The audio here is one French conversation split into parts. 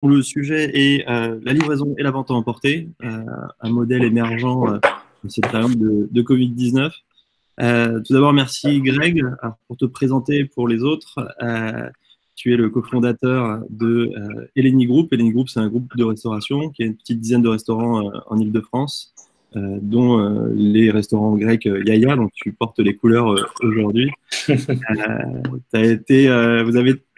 Le sujet est la livraison et la vente à emporter, un modèle émergent de cette période de Covid-19. Tout d'abord, merci Greg. Alors, pour te présenter pour les autres, tu es le cofondateur de Eleni Group. Eleni Group, c'est un groupe de restauration qui a une petite dizaine de restaurants en Île-de-France, dont les restaurants grecs Yaya, dont tu portes les couleurs aujourd'hui.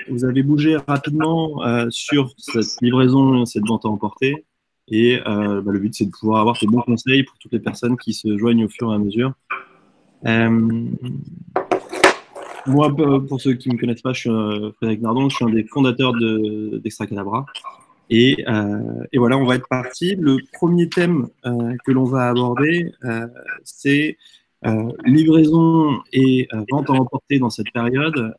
Vous avez bougé rapidement sur cette livraison, cette vente à emporter. Et le but, c'est de pouvoir avoir tes bons conseils pour toutes les personnes qui se joignent au fur et à mesure. Euh, Moi, pour ceux qui ne me connaissent pas, je suis Frédéric Nardon, je suis un des fondateurs d'Extra Cadabra. Et voilà, on va être parti. Le premier thème que l'on va aborder, c'est livraison et vente à emporter dans cette période.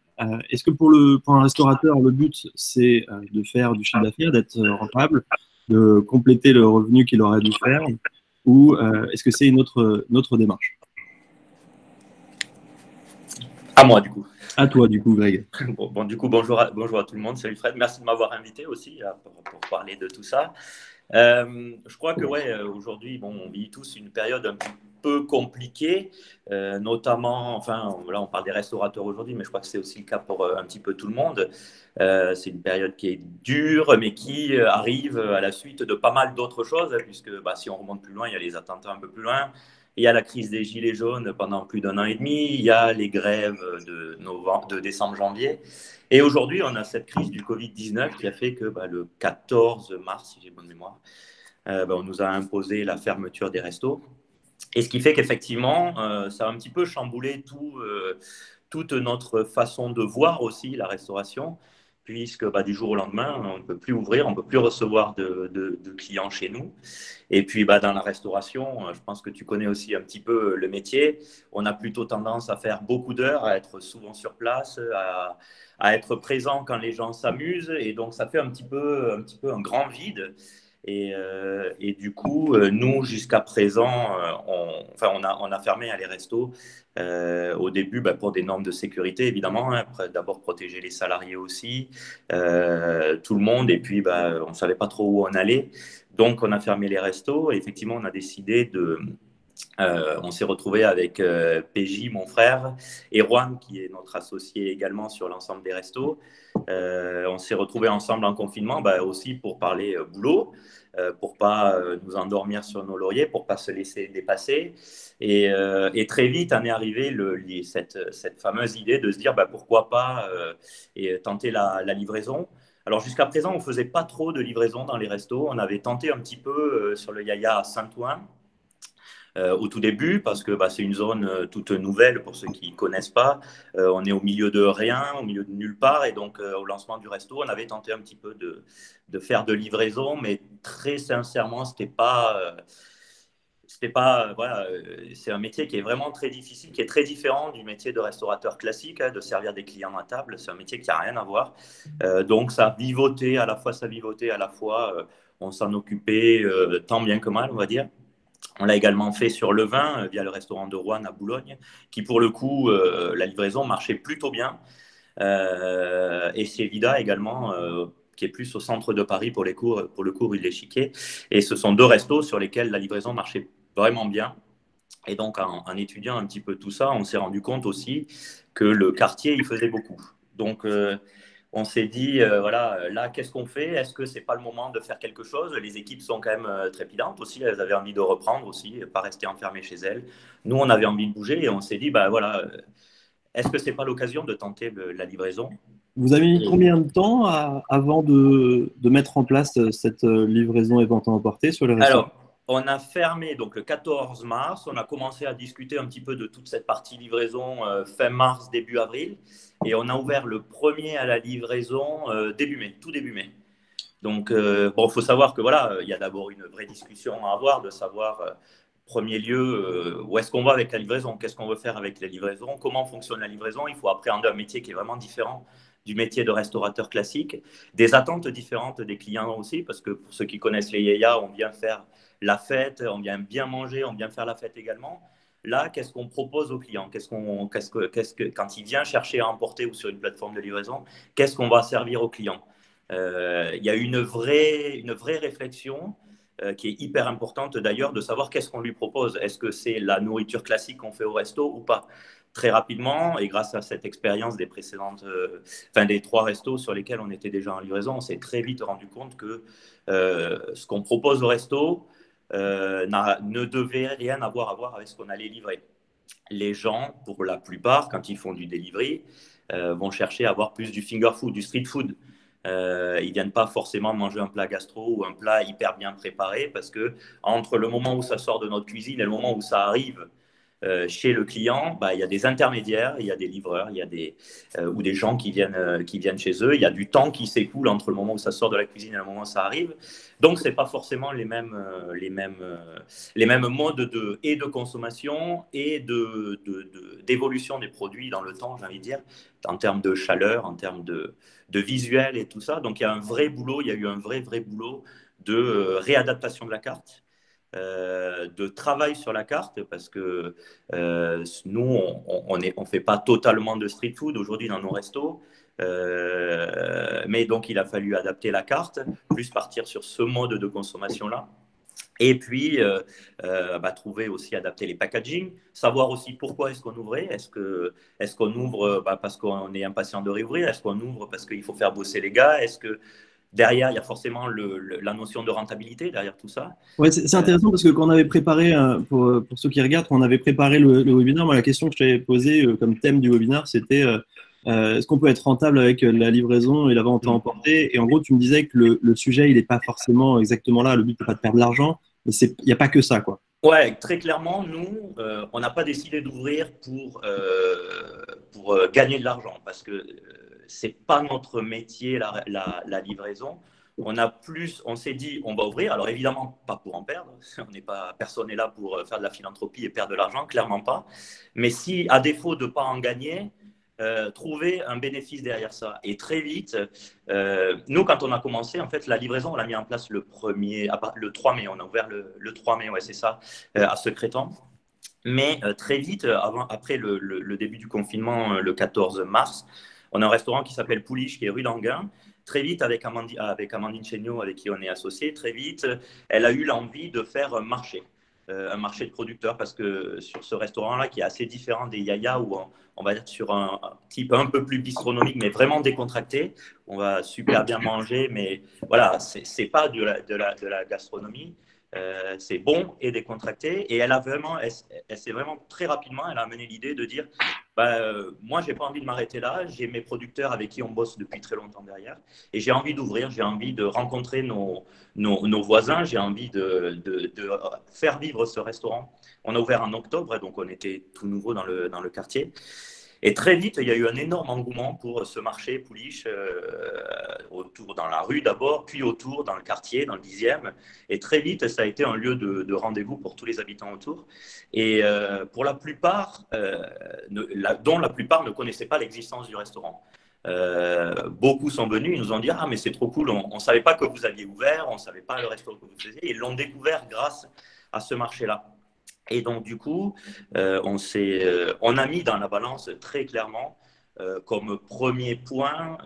Est-ce que pour un restaurateur, le but, c'est de faire du chiffre d'affaires, d'être rentable, de compléter le revenu qu'il aurait dû faire, ou est-ce que c'est une autre démarche? À moi, du coup. À toi, du coup, Greg. Du coup, bonjour à tout le monde. Salut Fred. Merci de m'avoir invité aussi pour parler de tout ça. Je crois que aujourd'hui, on vit tous une période un petit peu compliquée, notamment, enfin, là, on parle des restaurateurs aujourd'hui, mais je crois que c'est aussi le cas pour un petit peu tout le monde. C'est une période qui est dure, mais qui arrive à la suite de pas mal d'autres choses, puisque si on remonte plus loin, il y a les attentats un peu plus loin. Il y a la crise des Gilets jaunes pendant plus d'1 an et demi. Il y a les grèves de décembre, janvier. Et aujourd'hui, on a cette crise du Covid-19 qui a fait que le 14 mars, si j'ai bonne mémoire, on nous a imposé la fermeture des restos. Et ce qui fait qu'effectivement, ça a un petit peu chamboulé toute notre façon de voir aussi la restauration, puisque du jour au lendemain, on ne peut plus ouvrir, on ne peut plus recevoir de clients chez nous. Et puis dans la restauration, je pense que tu connais aussi un petit peu le métier. On a plutôt tendance à faire beaucoup d'heures, à être souvent sur place, à être présent quand les gens s'amusent. Et donc ça fait un petit peu un grand vide. Et du coup, nous, jusqu'à présent, on a fermé les restos au début pour des normes de sécurité, évidemment. Hein, d'abord, protéger les salariés aussi, tout le monde. Et puis, on ne savait pas trop où on allait. Donc, on a fermé les restos. Et effectivement, on a décidé de... on s'est retrouvé avec PJ, mon frère, et Juan, qui est notre associé également sur l'ensemble des restos. On s'est retrouvés ensemble en confinement aussi pour parler boulot, pour pas nous endormir sur nos lauriers, pour pas se laisser dépasser. Et très vite, en est arrivé cette fameuse idée de se dire pourquoi pas tenter la livraison. Alors jusqu'à présent, on ne faisait pas trop de livraison dans les restos. On avait tenté un petit peu sur le Yaya à Saint-Ouen, au tout début, parce que c'est une zone toute nouvelle pour ceux qui ne connaissent pas. On est au milieu de rien, au milieu de nulle part. Et donc, au lancement du resto, on avait tenté un petit peu de faire de livraison, mais très sincèrement, c'est un métier qui est vraiment très difficile, qui est très différent du métier de restaurateur classique, de servir des clients à table. C'est un métier qui n'a rien à voir. Donc, ça vivotait, à la fois ça vivotait, à la fois on s'en occupait tant bien que mal, on va dire. On l'a également fait sur le vin via le restaurant de Rouen à Boulogne, qui pour le coup, la livraison marchait plutôt bien. Et c'est Vida également, qui est plus au centre de Paris pour le coup, rue de l'Échiquier. Et ce sont deux restos sur lesquels la livraison marchait vraiment bien. Et donc, en étudiant un petit peu tout ça, on s'est rendu compte aussi que le quartier, il faisait beaucoup. Donc, on s'est dit, voilà, là, qu'est-ce qu'on fait? Est-ce que c'est pas le moment de faire quelque chose? Les équipes sont quand même trépidantes aussi. Elles avaient envie de reprendre aussi, pas rester enfermées chez elles. Nous, on avait envie de bouger et on s'est dit, voilà, est-ce que c'est pas l'occasion de tenter la livraison? Vous avez mis combien de temps avant de mettre en place cette livraison et vente à emporter sur les restaurants? Alors, on a fermé donc le 14 mars. On a commencé à discuter un petit peu de toute cette partie livraison fin mars, début avril. Et on a ouvert le premier à la livraison début mai, tout début mai. Donc, il faut savoir que voilà, il y a d'abord une vraie discussion à avoir de savoir, premier lieu, où est-ce qu'on va avec la livraison, qu'est-ce qu'on veut faire avec la livraison, comment fonctionne la livraison. Il faut appréhender un métier qui est vraiment différent du métier de restaurateur classique, des attentes différentes des clients aussi, parce que pour ceux qui connaissent les Yaya, on vient faire la fête, on vient bien manger, on vient faire la fête également. Là, qu'est-ce qu'on propose aux clients, quand il vient chercher à emporter ou sur une plateforme de livraison, qu'est-ce qu'on va servir aux clients? Il y a une vraie réflexion qui est hyper importante d'ailleurs de savoir qu'est-ce qu'on lui propose. Est-ce que c'est la nourriture classique qu'on fait au resto ou pas? Très rapidement, et grâce à cette expérience des précédentes, des 3 restos sur lesquels on était déjà en livraison, on s'est très vite rendu compte que ce qu'on propose au resto ne devait rien avoir à voir avec ce qu'on allait livrer. Les gens, pour la plupart, quand ils font du delivery, vont chercher à avoir plus du finger food, du street food. Ils viennent pas forcément manger un plat gastro ou un plat hyper bien préparé parce que entre le moment où ça sort de notre cuisine et le moment où ça arrive chez le client, bah, il y a des intermédiaires, il y a des livreurs, il y a ou des gens qui viennent chez eux. Il y a du temps qui s'écoule entre le moment où ça sort de la cuisine et le moment où ça arrive. Donc, ce n'est pas forcément les mêmes modes de consommation et d'évolution des produits dans le temps, j'ai envie de dire, en termes de chaleur, en termes de visuel et tout ça. Donc, il y a un vrai boulot, il y a eu un vrai boulot de réadaptation de la carte. De travail sur la carte parce que nous, on fait pas totalement de street food aujourd'hui dans nos restos. Mais donc, il a fallu adapter la carte, plus partir sur ce mode de consommation-là. Et puis, trouver aussi, adapter les packaging, savoir aussi pourquoi est-ce qu'on ouvrait. Est-ce qu'on ouvre parce qu'on est impatient de réouvrir? Est-ce qu'on ouvre parce qu'il faut faire bosser les gars? Est-ce que derrière, il y a forcément la notion de rentabilité derrière tout ça? Ouais, c'est intéressant parce que quand on avait préparé, pour ceux qui regardent, quand on avait préparé le webinaire, moi, la question que je t'avais posée comme thème du webinaire, c'était est-ce qu'on peut être rentable avec la livraison et la vente à emporter? Et en gros, tu me disais que le sujet, il n'est pas forcément exactement là. Le but, n'est pas de perdre de l'argent, mais il n'y a pas que ça, quoi. Ouais, très clairement, nous, on n'a pas décidé d'ouvrir pour gagner de l'argent parce que c'est pas notre métier, la livraison. On s'est dit, on va ouvrir. Alors évidemment, pas pour en perdre. Personne n'est là pour faire de la philanthropie et perdre de l'argent, clairement pas. Mais si, à défaut de pas en gagner, trouver un bénéfice derrière ça. Et très vite, nous, quand on a commencé, en fait, la livraison, on l'a mis en place le 3 mai. On a ouvert le 3 mai, ouais, c'est ça, à Secrétan. Mais très vite, après le début du confinement, le 14 mars, on a un restaurant qui s'appelle Pouliche, qui est rue d'Anguin. Très vite, avec Amandine Chéniaud, avec qui on est associé, très vite, elle a eu l'envie de faire un marché de producteurs, parce que sur ce restaurant-là, qui est assez différent des Yaya, où on va être sur un type un peu plus bistronomique, mais vraiment décontracté, on va super bien manger, mais voilà, c'est pas de la gastronomie. C'est bon et décontracté. Et elle s'est vraiment très rapidement, elle a amené l'idée de dire, moi, j'ai pas envie de m'arrêter là. J'ai mes producteurs avec qui on bosse depuis très longtemps derrière, et j'ai envie d'ouvrir. J'ai envie de rencontrer nos voisins. J'ai envie de faire vivre ce restaurant. On a ouvert en octobre, donc on était tout nouveau dans le quartier. Et très vite, il y a eu un énorme engouement pour ce marché Pouliche, autour dans la rue d'abord, puis autour dans le quartier, dans le 10e. Et très vite, ça a été un lieu de rendez-vous pour tous les habitants autour. Et pour la plupart, dont la plupart ne connaissaient pas l'existence du restaurant. Beaucoup sont venus, ils nous ont dit: ah, mais c'est trop cool, on ne savait pas que vous aviez ouvert, on ne savait pas le restaurant que vous faisiez. Et ils l'ont découvert grâce à ce marché-là. Et donc, du coup, on a mis dans la balance très clairement comme premier point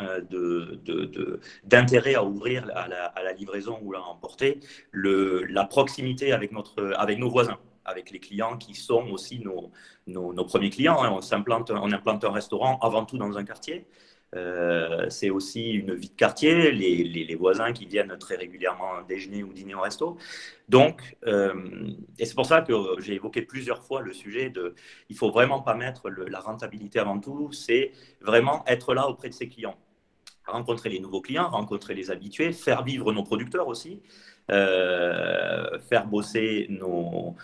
d'intérêt à ouvrir à la livraison ou à emporter la proximité avec nos voisins, avec les clients qui sont aussi nos premiers clients. On implante un restaurant avant tout dans un quartier. C'est aussi une vie de quartier, les voisins qui viennent très régulièrement déjeuner ou dîner au resto. Donc, et c'est pour ça que j'ai évoqué plusieurs fois le sujet il faut vraiment pas mettre la rentabilité avant tout, c'est vraiment être là auprès de ses clients. Rencontrer les nouveaux clients, rencontrer les habitués, faire vivre nos producteurs aussi, faire bosser nos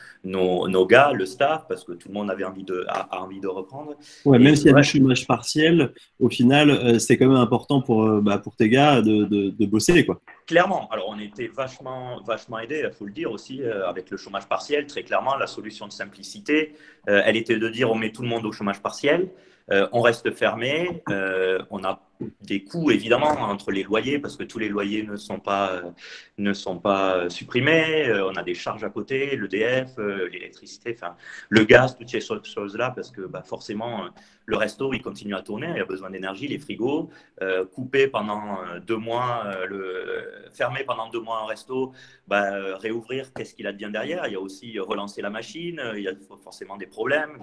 gars, le staff, parce que tout le monde avait a envie de reprendre. Ouais, Et même s'il y a du chômage partiel, au final, c'est quand même important pour tes gars de bosser, quoi. Clairement, alors on était vachement aidés, il faut le dire aussi, avec le chômage partiel. Très clairement, la solution de simplicité, elle était de dire on met tout le monde au chômage partiel, on reste fermé, on a des coûts évidemment entre les loyers, parce que tous les loyers ne sont pas pas supprimé, on a des charges à côté, l'EDF, l'électricité, enfin, le gaz, toutes ces choses-là, parce que bah, forcément, le resto, il continue à tourner, il y a besoin d'énergie, les frigos, coupé pendant 2 mois, fermé pendant 2 mois un resto, bah, réouvrir, qu'est-ce qu'il a de bien derrière? Il y a aussi relancer la machine, il y a forcément des problèmes.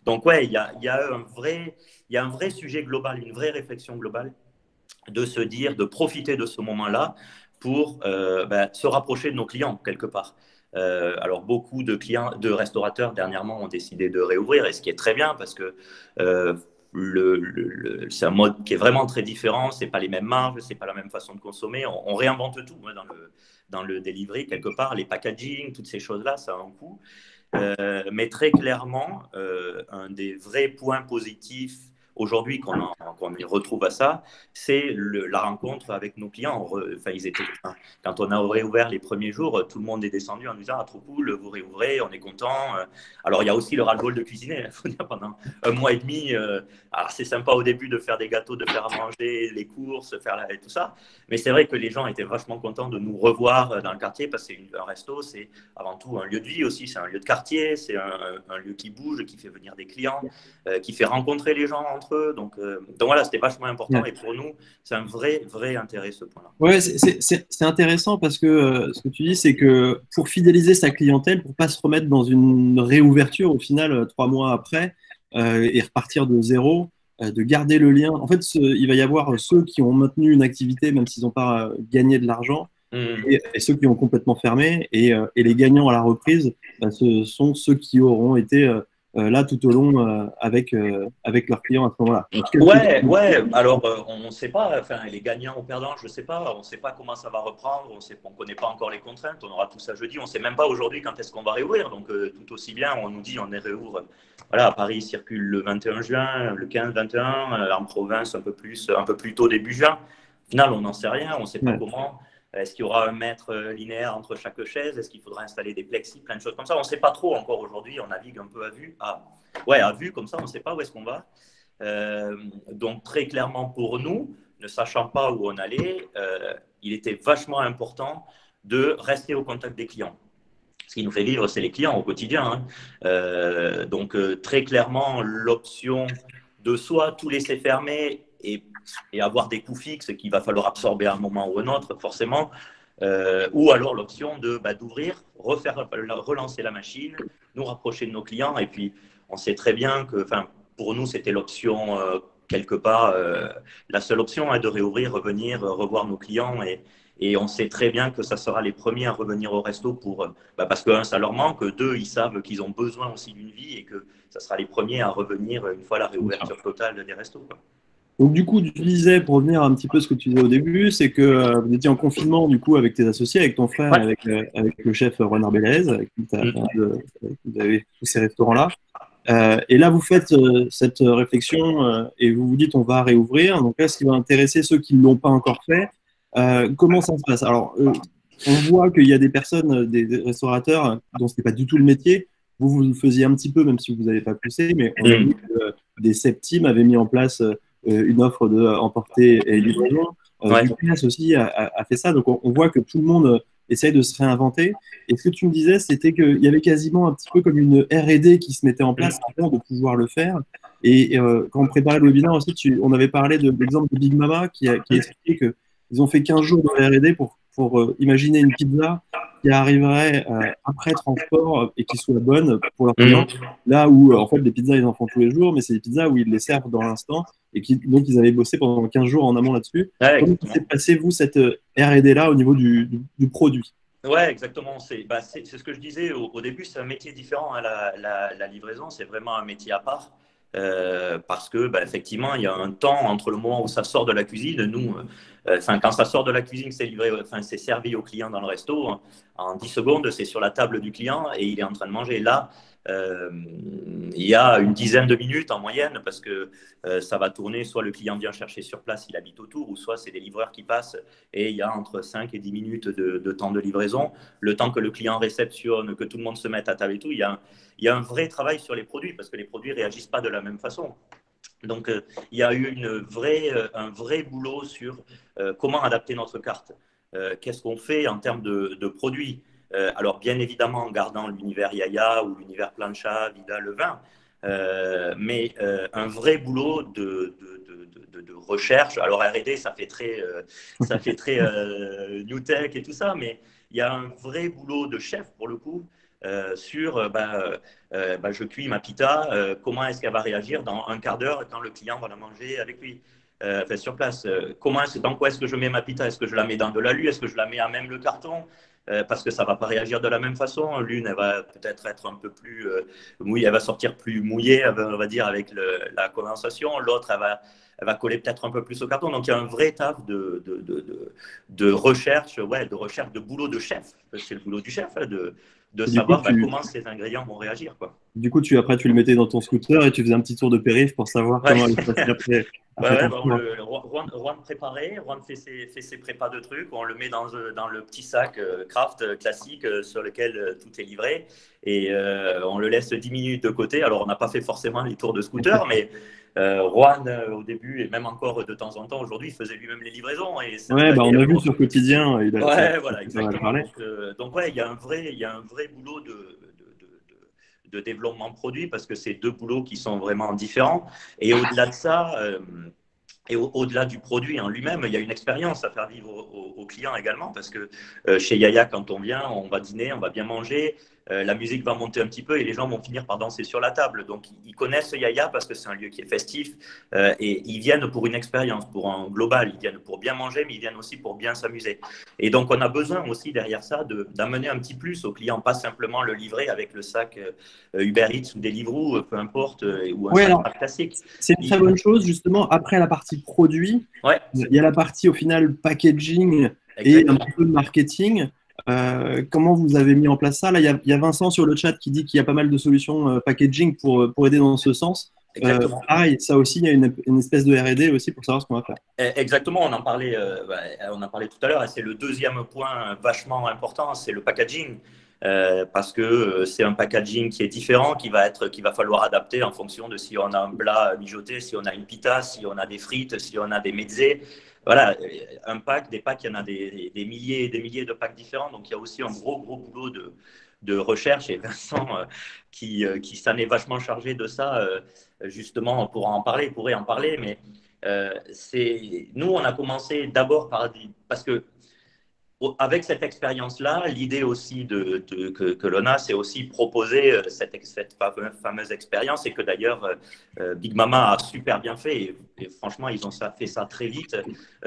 Donc ouais, il y a un vrai sujet global, une vraie réflexion globale de se dire, de profiter de ce moment-là pour se rapprocher de nos clients quelque part. Alors beaucoup de clients, de restaurateurs dernièrement ont décidé de réouvrir, et ce qui est très bien parce que c'est un mode qui est vraiment très différent. C'est pas les mêmes marges, c'est pas la même façon de consommer. On réinvente tout dans le delivery quelque part, les packaging, toutes ces choses-là, ça a un coût. Mais très clairement, un des vrais points positifs aujourd'hui qu'on y retrouve à ça, c'est la rencontre avec nos clients. Quand on a réouvert les premiers jours, tout le monde est descendu en disant ah, trop cool, vous réouvrez, on est content. Alors il y a aussi le ras-le-bol de cuisiner. Faut dire, pendant 1 mois et demi, alors c'est sympa au début de faire des gâteaux, de faire à manger, les courses, et tout ça. Mais c'est vrai que les gens étaient vachement contents de nous revoir dans le quartier parce que un resto, c'est avant tout un lieu de vie aussi, c'est un lieu de quartier, c'est un lieu qui bouge, qui fait venir des clients, qui fait rencontrer les gens entre eux. Donc voilà, c'était vachement important. Ouais. Et pour nous, c'est un vrai intérêt ce point-là. Ouais, c'est intéressant parce que ce que tu dis, c'est que pour fidéliser sa clientèle, pour pas se remettre dans une réouverture au final 3 mois après et repartir de zéro, de garder le lien. En fait, il va y avoir ceux qui ont maintenu une activité même s'ils n'ont pas gagné de l'argent et ceux qui ont complètement fermé et les gagnants à la reprise, ce sont ceux qui auront été là tout au long avec leurs clients à ce moment-là. En tout cas, Ouais. Alors, on ne sait pas, enfin, les gagnants ou perdants, je ne sais pas. On ne sait pas comment ça va reprendre. On ne connaît pas encore les contraintes. On aura tout ça jeudi. On ne sait même pas aujourd'hui quand est-ce qu'on va réouvrir. Donc, tout aussi bien, on nous dit on est réouvre. Voilà, à Paris, il circule le 21 juin, le 15, 21, en province, un peu plus tôt, début juin. Au final, on n'en sait rien. On ne sait pas ouais. comment. Est-ce qu'il y aura un mètre linéaire entre chaque chaise? Est-ce qu'il faudra installer des plexis? Plein de choses comme ça. On ne sait pas trop encore aujourd'hui. On navigue un peu à vue. À vue, comme ça, on ne sait pas où est-ce qu'on va. Donc très clairement pour nous, ne sachant pas où on allait, il était vachement important de rester au contact des clients. Ce qui nous fait vivre, c'est les clients au quotidien. Hein. Donc très clairement, l'option de soit tout laisser fermer et avoir des coûts fixes qu'il va falloir absorber à un moment ou un autre, forcément, ou alors l'option d'ouvrir, relancer la machine, nous rapprocher de nos clients. Et puis, on sait très bien que, pour nous, c'était l'option, quelque part, la seule option de réouvrir, revenir, revoir nos clients. Et on sait très bien que ça sera les premiers à revenir au resto parce que, un, ça leur manque, deux, ils savent qu'ils ont besoin aussi d'une vie et que ça sera les premiers à revenir une fois la réouverture totale des restos. Quoi. Donc, du coup, tu disais, pour revenir un petit peu à ce que tu disais au début, c'est que vous étiez en confinement, du coup, avec tes associés, avec ton frère et Ouais. avec le chef Renard Belaise, avec qui vous avez tous ces restaurants-là. Et là, vous faites cette réflexion et vous vous dites, on va réouvrir. Donc là, ce qui va intéresser ceux qui ne l'ont pas encore fait, comment ça se passe? Alors, on voit qu'il y a des personnes, des restaurateurs dont ce n'est pas du tout le métier. Vous le faisiez un petit peu, même si vous n'avez pas poussé, mais on a vu que des septimes avaient mis en place une offre de emporter et livraison. Ouais. Ducasse aussi a fait ça. Donc, on voit que tout le monde essaye de se réinventer. Et ce que tu me disais, c'était qu'il y avait quasiment un petit peu comme une R&D qui se mettait en place avant de pouvoir le faire. Et quand on préparait le webinaire aussi, on avait parlé de l'exemple de Big Mama qui a expliqué qu'ils ont fait 15 jours de R&D pour imaginer une pizza qui arriverait après transport et qui soit bonne pour leurs clients. Là où, en fait, les pizzas, ils en font tous les jours, mais c'est des pizzas où ils les servent dans l'instant et donc ils avaient bossé pendant 15 jours en amont là-dessus. Ouais, Comment s'est passé, vous, cette R&D-là au niveau du produit? Ouais, exactement. C'est ce que je disais au début, c'est un métier différent. Hein, la livraison, c'est vraiment un métier à part. Parce que effectivement, il y a un temps entre le moment où ça sort de la cuisine. Nous, quand ça sort de la cuisine, c'est livré, c'est servi au client dans le resto. Hein, en 10 secondes, c'est sur la table du client et il est en train de manger. Là, il y a une dizaine de minutes en moyenne parce que ça va tourner. Soit le client vient chercher sur place, il habite autour, ou soit c'est des livreurs qui passent et il y a entre 5 et 10 minutes de temps de livraison. Le temps que le client réceptionne, que tout le monde se mette à table et tout, il y a un vrai travail sur les produits parce que les produits ne réagissent pas de la même façon. Donc, il y a eu un vrai boulot sur comment adapter notre carte. qu'est-ce qu'on fait en termes de produits. Alors, bien évidemment, en gardant l'univers Yaya ou l'univers Plancha, Vida, Levain, mais un vrai boulot de recherche. Alors, R&D, ça fait très New Tech et tout ça, mais il y a un vrai boulot de chef, pour le coup, sur je cuis ma pita, comment est-ce qu'elle va réagir dans un quart d'heure quand le client va la manger avec lui. Enfin, sur place. Dans quoi est-ce que je mets ma pita? Est-ce que je la mets dans de l'alu? Est-ce que je la mets à même le carton? Parce que ça ne va pas réagir de la même façon. L'une, elle va peut-être être un peu plus mouillée, elle va sortir plus mouillée, on va dire, avec la condensation. L'autre, elle va coller peut-être un peu plus au carton. Donc, il y a un vrai taf de recherche, de recherche, de boulot de chef. C'est le boulot du chef, hein, de Et du coup, savoir comment ces ingrédients vont réagir, quoi. après, tu le mettais dans ton scooter et tu faisais un petit tour de périph pour savoir Ouais. comment il se passait après ton tour. Juan préparait, Juan fait ses prépas de trucs, on le met dans le petit sac craft classique sur lequel tout est livré et on le laisse 10 minutes de côté. Alors on n'a pas fait forcément les tours de scooter, mais Juan au début et même encore de temps en temps aujourd'hui faisait lui-même les livraisons et ça nous Ouais, bah, allait. on a vu sur Quotidien, ça Ouais, voilà, pas mal exactement. parlé. Donc ouais, il y a un vrai boulot de développement produit parce que c'est deux boulots qui sont vraiment différents. Et au-delà de ça, et au-delà du produit en lui-même, il y a une expérience à faire vivre aux clients également, parce que chez Yaya, quand on vient, on va dîner, on va bien manger, la musique va monter un petit peu et les gens vont finir par danser sur la table. Donc, ils connaissent Yaya parce que c'est un lieu qui est festif et ils viennent pour une expérience, pour un global. Ils viennent pour bien manger, mais ils viennent aussi pour bien s'amuser. Et donc, on a besoin aussi derrière ça d'amener un petit plus aux clients, pas simplement le livrer avec le sac Uber Eats ou Deliveroo, peu importe, ou un Ouais, sac alors, classique. c'est une très bonne chose, justement. Après la partie produit, Ouais, il y a la partie, au final, packaging et un exactement. petit peu de marketing. Comment vous avez mis en place ça? Là, il y a Vincent sur le chat qui dit qu'il y a pas mal de solutions packaging pour aider dans ce sens. Exactement. Pareil, ça aussi, il y a une espèce de R&D aussi pour savoir ce qu'on va faire. Exactement, on en parlait tout à l'heure, et c'est le deuxième point vachement important, c'est le packaging. Parce que c'est un packaging qui est différent, qu'il va falloir adapter en fonction de si on a un plat mijoté, si on a une pita, si on a des frites, si on a des mezzés. Voilà, des packs, il y en a des milliers et des milliers de packs différents. Donc il y a aussi un gros boulot de recherche. Et Vincent, qui s'en est vachement chargé de ça, justement, pourrait en parler. Mais nous, on a commencé d'abord parce que avec cette expérience-là, l'idée aussi que l'on a, c'est aussi proposer cette fameuse expérience et que d'ailleurs Big Mama a super bien fait. Et franchement, ils ont fait ça très vite.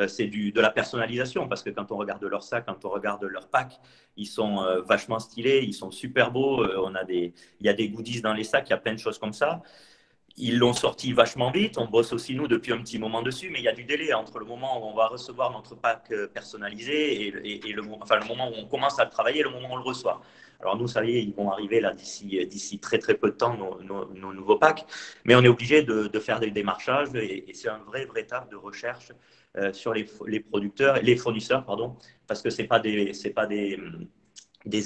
C'est de la personnalisation parce que quand on regarde leur sac, quand on regarde leur pack, ils sont vachement stylés, ils sont super beaux. Il y a des goodies dans les sacs, il y a plein de choses comme ça. Ils l'ont sorti vachement vite. On bosse aussi, nous, depuis un petit moment dessus, mais il y a du délai entre le moment où on va recevoir notre pack personnalisé et le moment où on commence à le travailler et le moment où on le reçoit. Alors, nous, ça y est, ils vont arriver là d'ici très, très peu de temps, nos nouveaux packs. Mais on est obligé de faire des démarchages et c'est un vrai taf de recherche sur les producteurs, les fournisseurs, pardon, parce que c'est pas des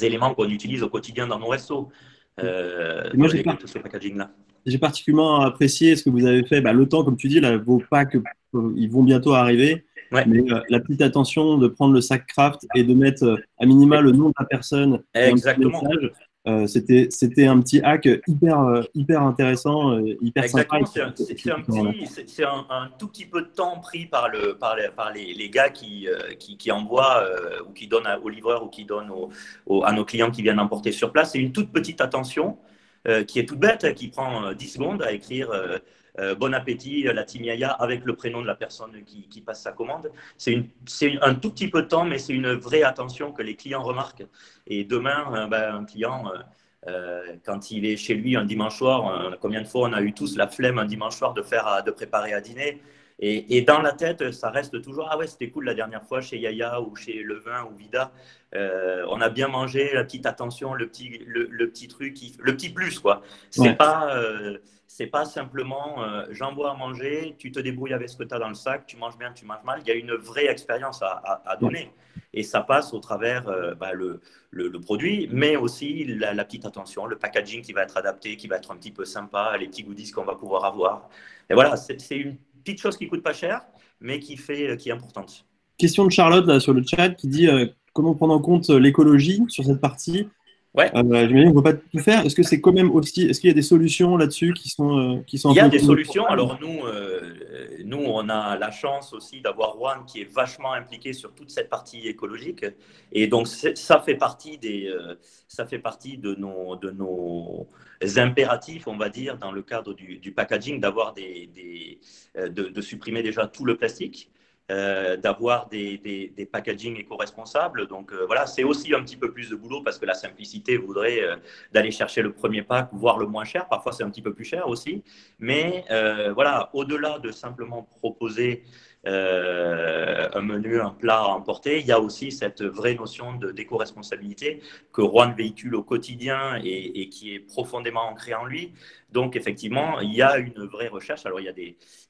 éléments qu'on utilise au quotidien dans nos restos, Et moi, tous ces packaging-là. j'ai particulièrement apprécié ce que vous avez fait. Bah, le temps, comme tu dis, là, vos packs, ils vont bientôt arriver. Ouais. Mais la petite attention de prendre le sac craft et de mettre à minima le nom de la personne et un petit Exactement. message, c'était un petit hack hyper intéressant, hyper sympa. Exactement. C'est un tout petit peu de temps pris par les gars qui envoient ou qui donnent au livreur ou qui donnent à nos clients qui viennent emporter sur place. C'est une toute petite attention qui est toute bête, qui prend 10 secondes à écrire bon appétit, la team Yaya, avec le prénom de la personne qui passe sa commande. C'est un tout petit peu de temps, mais c'est une vraie attention que les clients remarquent. Et demain, un client, quand il est chez lui un dimanche soir, combien de fois on a eu tous la flemme un dimanche soir de préparer à dîner et dans la tête, ça reste toujours ah ouais, c'était cool la dernière fois chez Yaya ou chez Levin ou Vida. On a bien mangé, la petite attention, le petit truc, le petit plus quoi. Ouais. C'est pas simplement j'envoie à manger, tu te débrouilles avec ce que tu as dans le sac, tu manges bien, tu manges mal. Il y a une vraie expérience à donner. Et ça passe au travers le produit, mais aussi la petite attention, le packaging qui va être adapté, qui va être un petit peu sympa, les petits goodies qu'on va pouvoir avoir. Et voilà, c'est une petite chose qui coûte pas cher, mais qui est importante. question de Charlotte là, sur le chat qui dit comment prendre en compte l'écologie sur cette partie. Ouais. J'imagine qu'on ne peut pas tout faire. Est-ce que c'est quand même aussi, est-ce qu'il y a des solutions là-dessus qui sont Il y un a peu des solutions. Alors nous, on a la chance aussi d'avoir Juan qui est vachement impliqué sur toute cette partie écologique. Et donc ça fait partie de nos impératifs, on va dire, dans le cadre du packaging, d'avoir de supprimer déjà tout le plastique. D'avoir des packaging éco-responsables. Donc voilà, c'est aussi un petit peu plus de boulot parce que la simplicité voudrait d'aller chercher le premier pack, voire le moins cher. Parfois, c'est un petit peu plus cher aussi. Mais voilà, au-delà de simplement proposer un menu, un plat à emporter, il y a aussi cette vraie notion d'éco-responsabilité que Juan véhicule au quotidien et qui est profondément ancrée en lui. Donc, effectivement, il y a une vraie recherche. Alors, il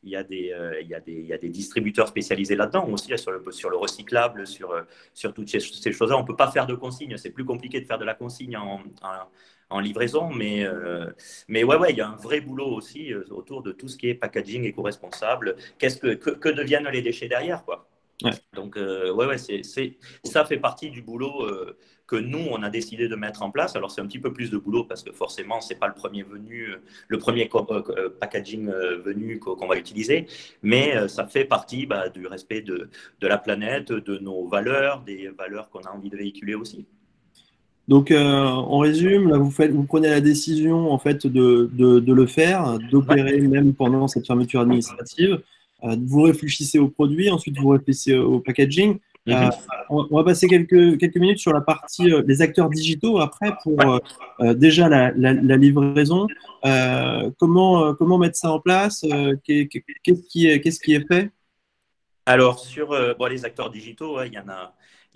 y a des distributeurs spécialisés là-dedans aussi, sur le recyclable, sur toutes ces choses-là. On ne peut pas faire de consigne. C'est plus compliqué de faire de la consigne en livraison, mais ouais, il y a un vrai boulot aussi autour de tout ce qui est packaging éco-responsable. Que deviennent les déchets derrière, quoi. Ouais. Donc, ouais, ça fait partie du boulot que nous, on a décidé de mettre en place. Alors, c'est un petit peu plus de boulot parce que forcément, c'est pas le premier packaging venu qu'on va utiliser, mais ça fait partie du respect de la planète, de nos valeurs, des valeurs qu'on a envie de véhiculer aussi. Donc, on résume, là, vous prenez la décision en fait de le faire, d'opérer même pendant cette fermeture administrative. Vous réfléchissez au produit, ensuite vous réfléchissez au packaging. Euh, on va passer quelques minutes sur la partie des acteurs digitaux après pour déjà la livraison. Comment mettre ça en place? Qu'est-ce qui est fait? Alors, sur les acteurs digitaux, ouais, il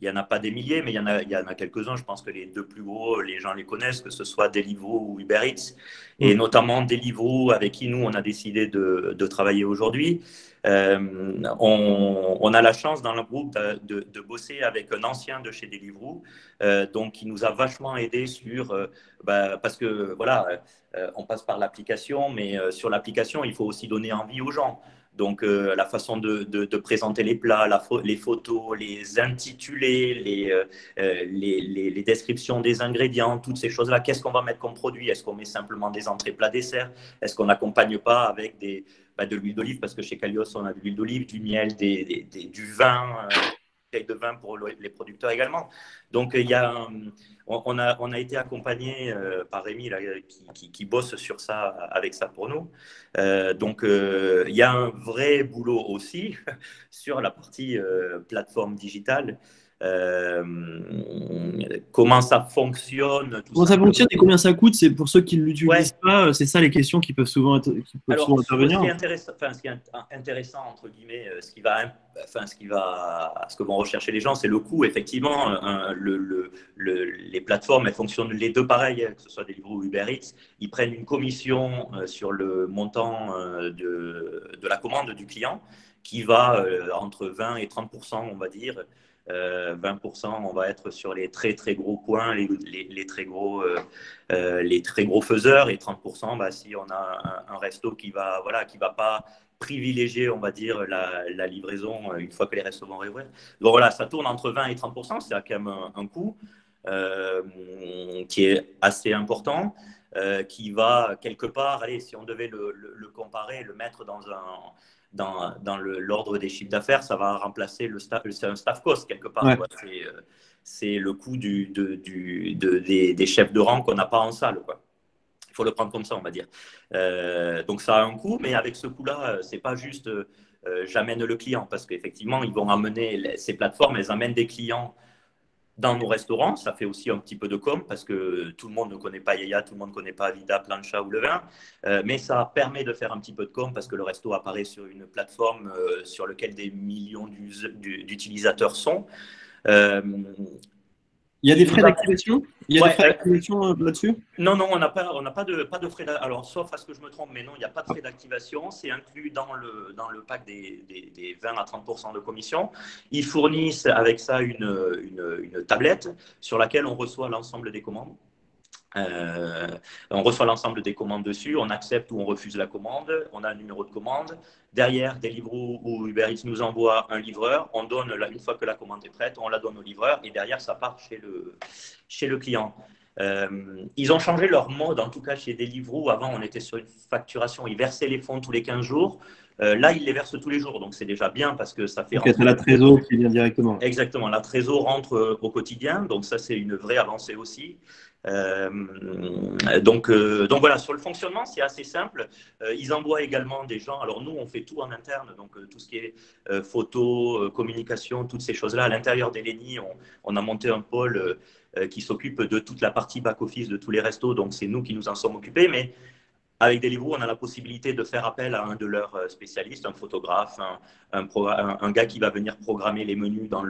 y en a pas des milliers, mais il y en a quelques-uns. Je pense que les deux plus gros, les gens les connaissent, que ce soit Deliveroo ou Uber Eats. Et notamment Deliveroo, avec qui nous, on a décidé de travailler aujourd'hui. On a la chance dans le groupe de bosser avec un ancien de chez Deliveroo, donc qui nous a vachement aidé parce que voilà, on passe par l'application, mais sur l'application, il faut aussi donner envie aux gens. Donc, la façon de présenter les plats, les photos, les intitulés, les descriptions des ingrédients, toutes ces choses-là. Qu'est-ce qu'on va mettre comme produit? Est-ce qu'on met simplement des entrées, plats, desserts? Est-ce qu'on n'accompagne pas avec de l'huile d'olive? Parce que chez Calios, on a de l'huile d'olive, du miel, du vin, de vin pour les producteurs également. Donc, on a été accompagné par Rémi là, qui bosse sur ça, avec ça pour nous. Donc, il y a un vrai boulot aussi sur la partie plateforme digitale. Comment ça fonctionne, tout Comment ça. ça fonctionne et combien ça coûte? C'est pour ceux qui ne Ouais. l'utilisent pas, c'est ça les questions qui peuvent souvent Alors, intervenir. ce qui est intéressant entre guillemets, ce que vont rechercher les gens, c'est le coût. Effectivement, les plateformes, elles fonctionnent les deux pareil, que ce soit Deliveroo ou Uber Eats. Ils prennent une commission sur le montant de la commande du client, qui va entre 20 et 30%, on va dire. 20%, on va être sur les très très gros points, les très gros faiseurs, et 30%, si on a un resto qui va pas privilégier, on va dire, la livraison une fois que les restos vont réouvrir. Donc voilà, ça tourne entre 20 et 30%, c'est quand même un coût qui est assez important, qui va quelque part, allez, si on devait le comparer, le mettre dans l'ordre des chiffres d'affaires, ça va remplacer c'est un staff cost quelque part. Ouais. C'est le coût des chefs de rang qu'on n'a pas en salle, quoi. Il faut le prendre comme ça, on va dire. Donc ça a un coût, mais avec ce coût-là, c'est pas juste j'amène le client, parce qu'effectivement, ils vont amener ces plateformes, elles amènent des clients dans nos restaurants. Ça fait aussi un petit peu de com, parce que tout le monde ne connaît pas Yaya, tout le monde ne connaît pas Vida, Plancha ou Levain, mais ça permet de faire un petit peu de com, parce que le resto apparaît sur une plateforme sur laquelle des millions d'utilisateurs sont. Il y a des frais d'activation? Il y a des frais d'activation là-dessus? Non, on n'a pas de frais d'activation. Alors, sauf à ce que je me trompe, mais non, il n'y a pas de frais d'activation. C'est inclus dans le pack des 20 à 30% de commission. Ils fournissent avec ça une tablette sur laquelle on reçoit l'ensemble des commandes. On reçoit l'ensemble des commandes dessus, on accepte ou on refuse la commande, on a un numéro de commande. Derrière, Deliveroo ou Uber Eats nous envoie un livreur, on donne, une fois que la commande est prête, on la donne au livreur et derrière, ça part chez le client. Ils ont changé leur mode, en tout cas chez Deliveroo. Avant, on était sur une facturation, ils versaient les fonds tous les 15 jours. Là, ils les versent tous les jours, donc c'est déjà bien parce que ça fait… Donc, c'est la trésor qui vient directement. Exactement, la trésor rentre au quotidien, donc ça, c'est une vraie avancée aussi. Donc voilà, sur le fonctionnement, c'est assez simple. Ils envoient également des gens. Alors nous, on fait tout en interne, donc tout ce qui est photo, communication, toutes ces choses-là. À l'intérieur d'Eleni, on a monté un pôle qui s'occupe de toute la partie back-office de tous les restos. Donc c'est nous qui nous en sommes occupés. Mais avec Deliveroo, on a la possibilité de faire appel à un de leurs spécialistes, un photographe, un gars qui va venir programmer les menus dans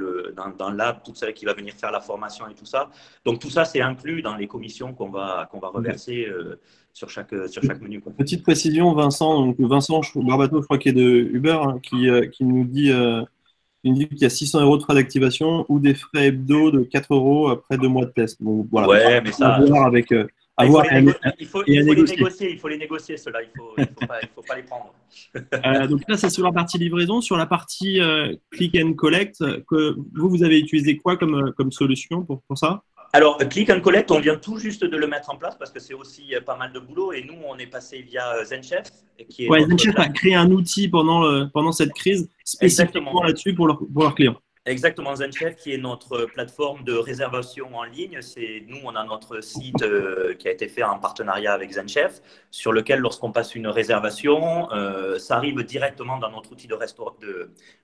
l'app, tout ça, qui va venir faire la formation et tout ça. Donc tout ça, c'est inclus dans les commissions qu'on va reverser sur chaque menu, quoi. Petite précision, Vincent. Donc Vincent Barbato, je crois qu'il est de Uber, hein, qui nous dit qu'il y a 600 € de frais d'activation ou des frais hebdo de 4 € après 2 mois de test. Bon, voilà. Ouais, mais ça… Il faut les négocier, ceux-là. Il faut pas les prendre. Donc là, c'est sur la partie livraison. Sur la partie click and collect, que vous avez utilisé quoi comme solution pour ça? Alors, Click and Collect, on vient tout juste de le mettre en place parce que c'est aussi pas mal de boulot. Et nous, on est passé via Zenchef. Zenchef a créé un outil pendant cette crise spécifiquement là-dessus pour leurs clients. Exactement, Zenchef, qui est notre plateforme de réservation en ligne. Nous, on a notre site qui a été fait en partenariat avec Zenchef, sur lequel, lorsqu'on passe une réservation, ça arrive directement dans notre outil de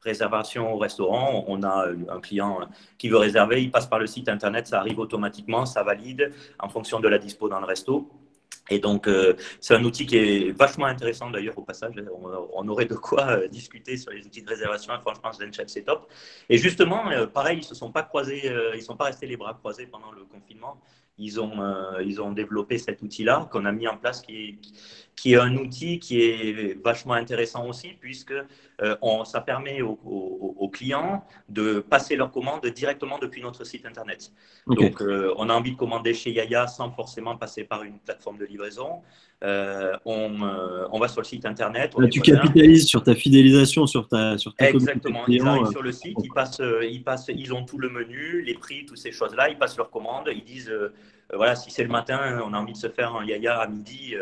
réservation au restaurant. On a un client qui veut réserver, il passe par le site internet, ça arrive automatiquement, ça valide en fonction de la dispo dans le resto. Et donc, c'est un outil qui est vachement intéressant d'ailleurs au passage. On aurait de quoi discuter sur les outils de réservation. Et franchement, Zenchef, c'est top. Et justement, pareil, ils ne se sont pas croisés, ils ne sont pas restés les bras croisés pendant le confinement. Ils ont développé cet outil-là qu'on a mis en place, qui est un outil qui est vachement intéressant aussi, puisque ça permet aux clients de passer leurs commandes directement depuis notre site internet. Okay. Donc, on a envie de commander chez Yaya sans forcément passer par une plateforme de livraison. On va sur le site internet. Là, tu capitalises sur ta fidélisation, sur ta Exactement. Ils arrivent sur le site, ils ont tout le menu, les prix, toutes ces choses-là. Ils passent leurs commandes. Ils disent, voilà, si c'est le matin, on a envie de se faire un Yaya à midi.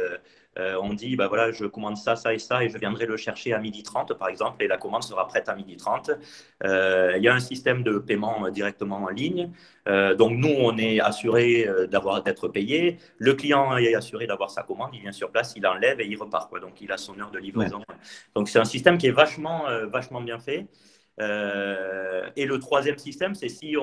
On dit, bah voilà, je commande ça, ça et ça, et je viendrai le chercher à 12h30, par exemple, et la commande sera prête à 12h30. Il y a un système de paiement directement en ligne. Donc, nous, on est assuré d'être payé. Le client est assuré d'avoir sa commande. Il vient sur place, il enlève et il repart, quoi. Donc, il a son heure de livraison. Ouais. Donc, c'est un système qui est vachement bien fait. Et le troisième système, c'est si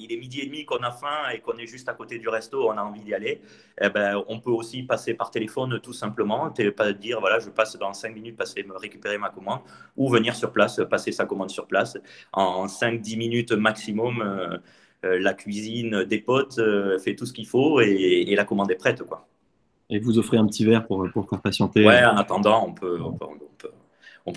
il est 12h30 qu'on a faim et qu'on est juste à côté du resto, on a envie d'y aller, eh ben, on peut aussi passer par téléphone tout simplement, pas dire voilà, je passe dans 5 minutes, passer me récupérer ma commande, ou venir sur place, passer sa commande sur place. En 5-10 minutes maximum, la cuisine des potes fait tout ce qu'il faut et la commande est prête, quoi. Et vous offrez un petit verre pour faire patienter. Ouais, en attendant, on peut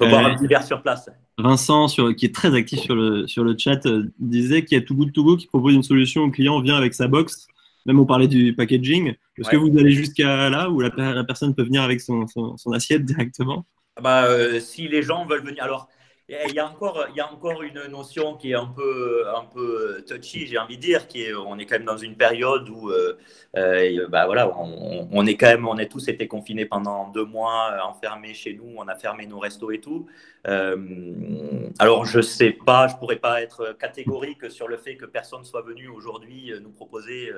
boire un petit verre sur place. Vincent, qui est très actif sur le chat, disait qu'il y a Too Good To Go qui propose une solution où le client vient avec sa box. Même on parlait du packaging. Est-ce que vous allez jusqu'à là où la personne peut venir avec son assiette directement? Si les gens veulent venir… Alors, il y a encore une notion qui est un peu touchy, j'ai envie de dire, on est quand même dans une période où voilà, on est tous été confinés pendant 2 mois, enfermés chez nous, on a fermé nos restos et tout. Alors je sais pas, je pourrais pas être catégorique sur le fait que personne soit venu aujourd'hui nous proposer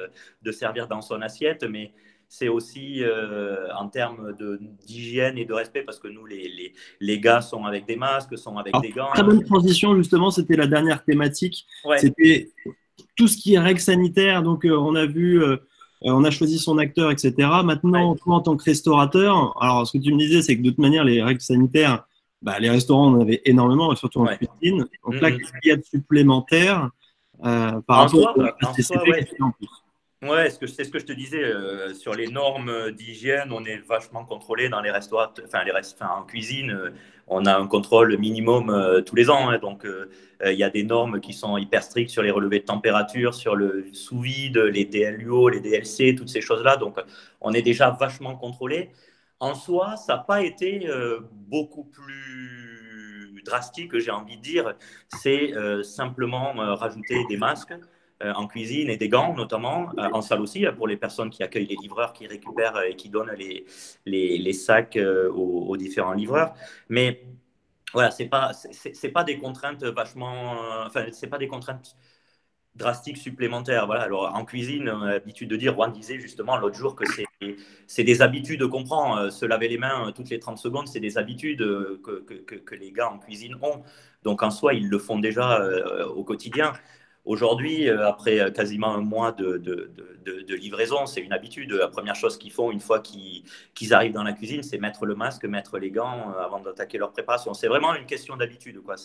de servir dans son assiette, mais c'est aussi en termes d'hygiène et de respect, parce que nous, les gars sont avec des masques, sont avec des gants. Très bonne transition, justement, c'était la dernière thématique. Ouais. C'était tout ce qui est règles sanitaires. Donc, on a vu, on a choisi son acteur, etc. Maintenant, toi, en tant que restaurateur, alors ce que tu me disais, c'est que de toute manière, les règles sanitaires, les restaurants, on en avait énormément, surtout en cuisine. Donc là, qu'est-ce qu'il y a de supplémentaire par rapport à la CCP en plus? Ouais, c'est ce que je te disais sur les normes d'hygiène, on est vachement contrôlé dans les restaurants, enfin, en cuisine, on a un contrôle minimum tous les ans, hein, donc il y a des normes qui sont hyper strictes sur les relevés de température, sur le sous-vide, les DLUO, les DLC, toutes ces choses-là, donc on est déjà vachement contrôlé. En soi, ça n'a pas été beaucoup plus drastique, j'ai envie de dire, c'est simplement rajouter des masques en cuisine et des gants notamment, en salle aussi, pour les personnes qui accueillent les livreurs, qui récupèrent et qui donnent les sacs aux différents livreurs. Mais voilà, c'est pas des contraintes vachement, enfin, c'est pas des contraintes drastiques supplémentaires. Voilà. Alors, en cuisine, on a l'habitude de dire, Juan disait justement l'autre jour que c'est des habitudes qu'on prend. Se laver les mains toutes les 30 secondes, c'est des habitudes que les gars en cuisine ont. Donc, en soi, ils le font déjà au quotidien. Aujourd'hui, après quasiment un mois de livraison, c'est une habitude. La première chose qu'ils font une fois qu'ils arrivent dans la cuisine, c'est mettre le masque, mettre les gants avant d'attaquer leur préparation. C'est vraiment une question d'habitude, quoi.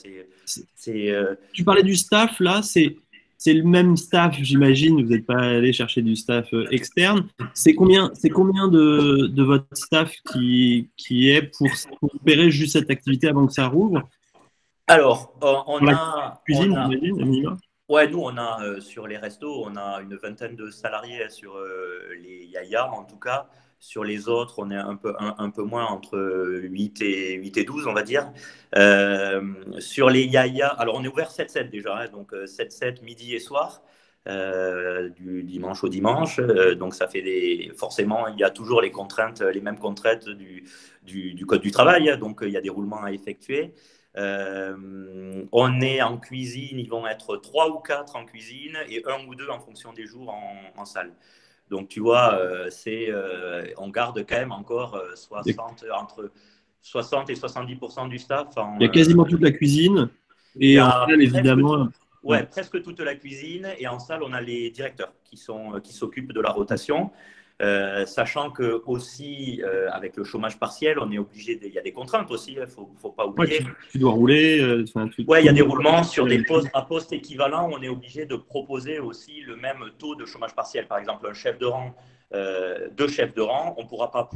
Tu parlais du staff, là, c'est le même staff, j'imagine. Vous n'êtes pas allé chercher du staff externe. C'est combien de votre staff qui est pour opérer juste cette activité avant que ça rouvre? Alors, Cuisine, j'imagine, au minimum. ouais, nous, on a sur les restos, on a une vingtaine de salariés sur les Yaya, en tout cas. Sur les autres, on est un peu moins, entre 8 et 12, on va dire. Sur les Yaya, alors on est ouvert 7-7 déjà, hein, donc 7-7 midi et soir, du dimanche au dimanche. Donc ça fait forcément, il y a toujours les contraintes, les mêmes contraintes du Code du travail, hein, donc il y a des roulements à effectuer. On est en cuisine, ils vont être 3 ou 4 en cuisine et 1 ou 2 en fonction des jours en salle. Donc tu vois, on garde quand même encore entre 60 et 70% du staff. Il y a quasiment toute la cuisine Il y et en a salle, évidemment. presque toute la cuisine et en salle, on a les directeurs qui s'occupent de la rotation. Sachant que aussi avec le chômage partiel, on est obligé, il y a des contraintes aussi, il ne faut pas oublier. Ouais, tu dois rouler. Ouais, il y a des roulements sur des postes à postes équivalents. On est obligé de proposer aussi le même taux de chômage partiel. Par exemple, un chef de rang, deux chefs de rang, on ne pourra pas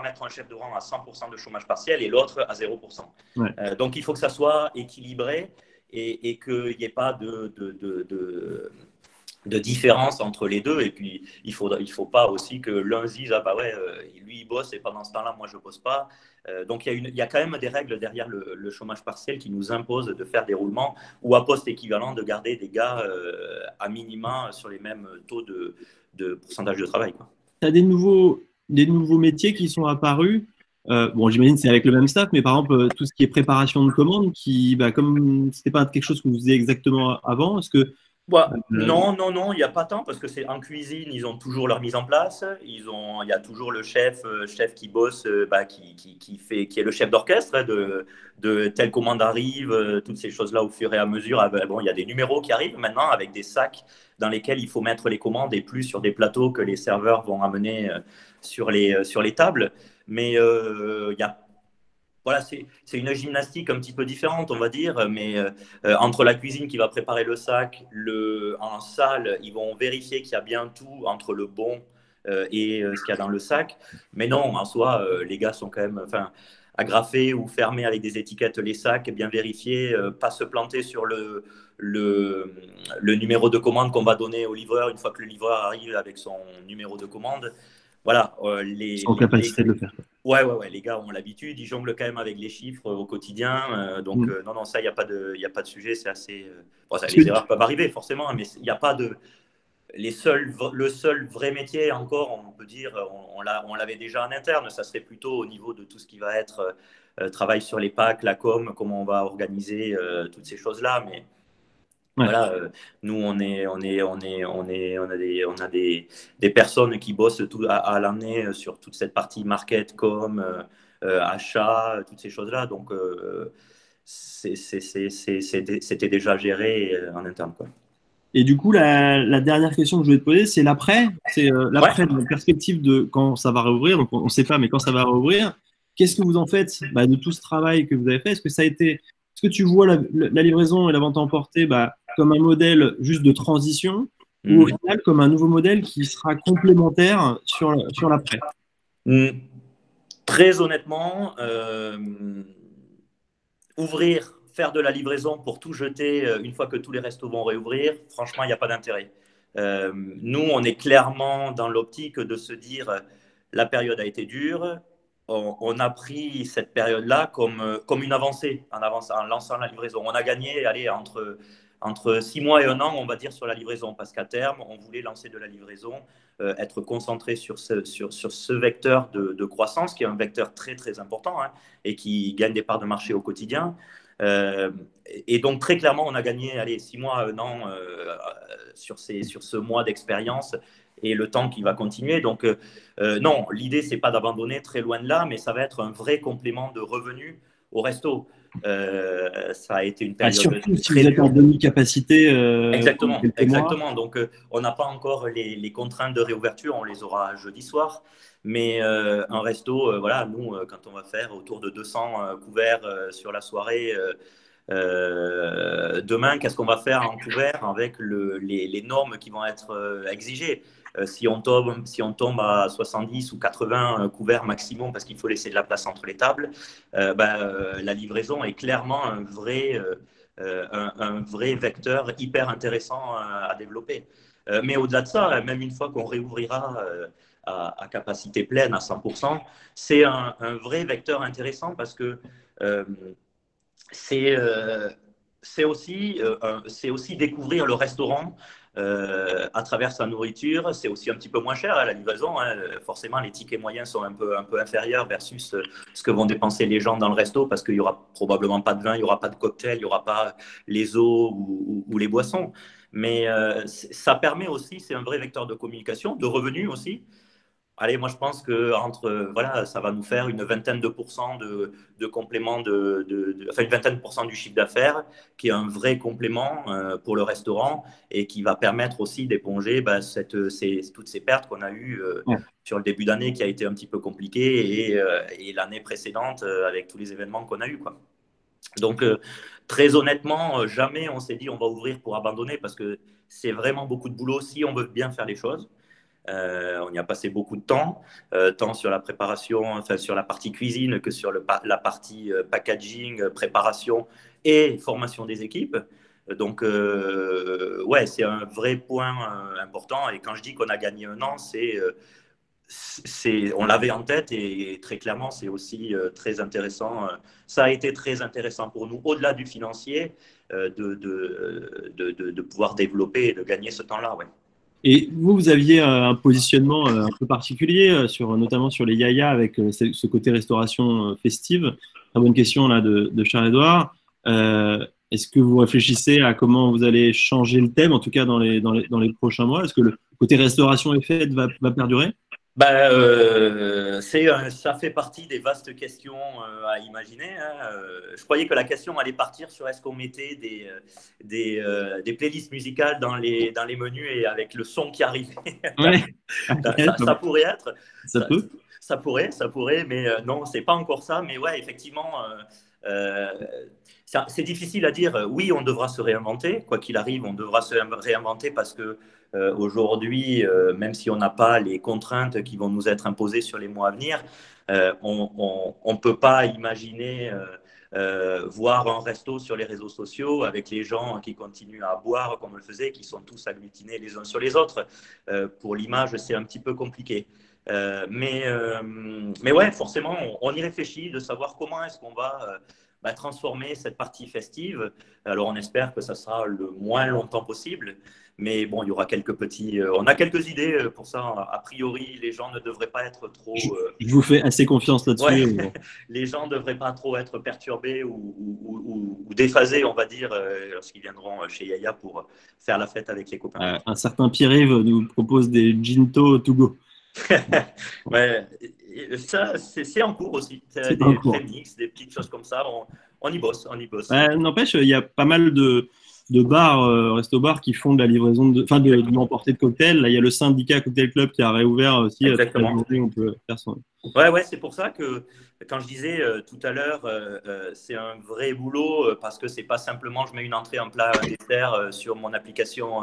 mettre un chef de rang à 100% de chômage partiel et l'autre à 0%. Ouais. Donc il faut que ça soit équilibré et qu'il n'y ait pas de différence entre les deux. Et puis, il faut pas aussi que l'un se dise, ah bah ouais, lui, il bosse et pendant ce temps-là, moi, je bosse pas. Donc, il y a quand même des règles derrière le chômage partiel qui nous imposent de faire des roulements ou à poste équivalent de garder des gars à minima sur les mêmes taux de pourcentage de travail, quoi. Tu as des nouveaux métiers qui sont apparus. Bon, j'imagine que c'est avec le même staff, mais par exemple, tout ce qui est préparation de commandes, comme c'était pas quelque chose que vous faisiez exactement avant, est-ce que non, il n'y a pas tant parce que c'est en cuisine, ils ont toujours leur mise en place. Il y a toujours le chef qui bosse, qui est le chef d'orchestre, hein, de telle commande arrive, toutes ces choses-là au fur et à mesure. Ah ben, bon, il y a des numéros qui arrivent maintenant avec des sacs dans lesquels il faut mettre les commandes et plus sur des plateaux que les serveurs vont amener sur les tables. Mais il y a voilà, c'est une gymnastique un petit peu différente, on va dire, mais entre la cuisine qui va préparer le sac, en salle, ils vont vérifier qu'il y a bien tout entre le bon et ce qu'il y a dans le sac. Mais non, en soi, les gars sont quand même agrafés ou fermés avec des étiquettes les sacs, bien vérifiés, pas se planter sur le numéro de commande qu'on va donner au livreur une fois que le livreur arrive avec son numéro de commande. Voilà, ils sont en capacité de le faire? Ouais, les gars ont l'habitude, ils jonglent quand même avec les chiffres au quotidien. Donc, non, ça, il n'y a pas de sujet, c'est assez. Les erreurs peuvent arriver, forcément, mais il n'y a pas de. Le seul vrai métier, encore, on peut dire, on l'avait déjà en interne, ça serait plutôt au niveau de tout ce qui va être travail sur les packs, la com, comment on va organiser toutes ces choses-là. Mais voilà, nous, on a des personnes qui bossent tout à l'année sur toute cette partie market, com, achat, toutes ces choses-là. Donc, c'était déjà géré en interne, quoi. Et du coup, la dernière question que je voulais te poser, c'est l'après. C'est l'après, la perspective de quand ça va réouvrir. Donc, on ne sait pas, mais quand ça va réouvrir, qu'est-ce que vous en faites de tout ce travail que vous avez fait? Est-ce que tu vois la livraison et la vente emportée comme un modèle juste de transition? ou au final comme un nouveau modèle qui sera complémentaire sur l'après? Très honnêtement, faire de la livraison pour tout jeter une fois que tous les restos vont réouvrir, franchement, il n'y a pas d'intérêt. Nous, on est clairement dans l'optique de se dire la période a été dure, on a pris cette période-là comme une avancée en lançant la livraison. On a gagné allez, entre 6 mois et 1 an, on va dire, sur la livraison, parce qu'à terme, on voulait lancer de la livraison, être concentré sur ce vecteur de croissance, qui est un vecteur très, très important hein, et qui gagne des parts de marché au quotidien. Et donc, très clairement, on a gagné allez, 6 mois à 1 an sur ce mois d'expérience et le temps qui va continuer. Donc, non, l'idée, c'est pas d'abandonner, très loin de là, mais ça va être un vrai complément de revenus au resto. Ça a été une période surtout si vous êtes en demi-capacité. Exactement, exactement. Donc, on n'a pas encore les contraintes de réouverture, on les aura jeudi soir. Mais un resto, voilà, nous, quand on va faire autour de 200 couverts sur la soirée, demain, qu'est-ce qu'on va faire en couvert avec les normes qui vont être exigées? Si on tombe à 70 ou 80 couverts maximum parce qu'il faut laisser de la place entre les tables, la livraison est clairement un vrai vecteur hyper intéressant à développer. Mais au-delà de ça, même une fois qu'on réouvrira à capacité pleine à 100%, c'est un vrai vecteur intéressant parce que c'est aussi découvrir le restaurant à travers sa nourriture. C'est aussi un petit peu moins cher à la livraison. Hein. Forcément, les tickets moyens sont un peu inférieurs versus ce que vont dépenser les gens dans le resto parce qu'il n'y aura probablement pas de vin, il n'y aura pas de cocktail, il n'y aura pas les eaux ou les boissons. Mais ça permet aussi, c'est un vrai vecteur de communication, de revenus aussi. Allez, moi je pense que voilà, ça va nous faire une vingtaine de pourcents de complément enfin une vingtaine de pourcents du chiffre d'affaires, qui est un vrai complément pour le restaurant et qui va permettre aussi d'éponger toutes ces pertes qu'on a eues sur le début d'année qui a été un petit peu compliqué et l'année précédente avec tous les événements qu'on a eus, quoi. Donc, très honnêtement, jamais on s'est dit on va ouvrir pour abandonner parce que c'est vraiment beaucoup de boulot si on veut bien faire les choses. On y a passé beaucoup de temps, tant sur la préparation, enfin sur la partie cuisine que sur la partie packaging, préparation et formation des équipes. Donc, ouais, c'est un vrai point important. Et quand je dis qu'on a gagné 1 an, on l'avait en tête et très clairement, c'est aussi très intéressant. Ça a été très intéressant pour nous, au-delà du financier, de pouvoir développer et de gagner ce temps-là. Ouais. Et vous aviez un positionnement un peu particulier, notamment sur les yaya, avec ce côté restauration festive. Très bonne question là de Charles-Édouard. Est-ce que vous réfléchissez à comment vous allez changer le thème, en tout cas dans les prochains mois? Est-ce que le côté restauration et fête va perdurer? Ça fait partie des vastes questions à imaginer. Hein. Je croyais que la question allait partir sur est-ce qu'on mettait des playlists musicales dans les menus et avec le son qui arrivait. Ouais. Ça pourrait être. Ça peut. Ça pourrait, mais non, c'est pas encore ça. Mais ouais, effectivement, c'est difficile à dire. Oui, on devra se réinventer. Quoi qu'il arrive, on devra se réinventer parce que aujourd'hui, même si on n'a pas les contraintes qui vont nous être imposées sur les mois à venir, on ne peut pas imaginer voir un resto sur les réseaux sociaux avec les gens qui continuent à boire comme on le faisait, qui sont tous agglutinés les uns sur les autres. Pour l'image, c'est un petit peu compliqué. Mais ouais, forcément, on y réfléchit de savoir comment est-ce qu'on va transformer cette partie festive. Alors, on espère que ça sera le moins longtemps possible. Mais bon, il y aura on a quelques idées pour ça. A priori, les gens ne devraient pas être trop. Je vous fais assez confiance là-dessus. Ouais. Les gens ne devraient pas trop être perturbés ou déphasés, on va dire, lorsqu'ils viendront chez Yaya pour faire la fête avec les copains. Un certain Pierre-Yves nous propose des ginto to go. Ouais, ça, c'est en cours aussi. C'est des prémix, des petites choses comme ça. On y bosse. N'empêche, il y a pas mal de bars, resto-bars qui font de la livraison de l'emporter de cocktails. Là, il y a le syndicat Cocktail Club qui a réouvert aussi. Exactement. On peut faire son... Ouais, c'est pour ça que quand je disais tout à l'heure, c'est un vrai boulot parce que c'est pas simplement je mets une entrée, un plat, un dessert sur mon application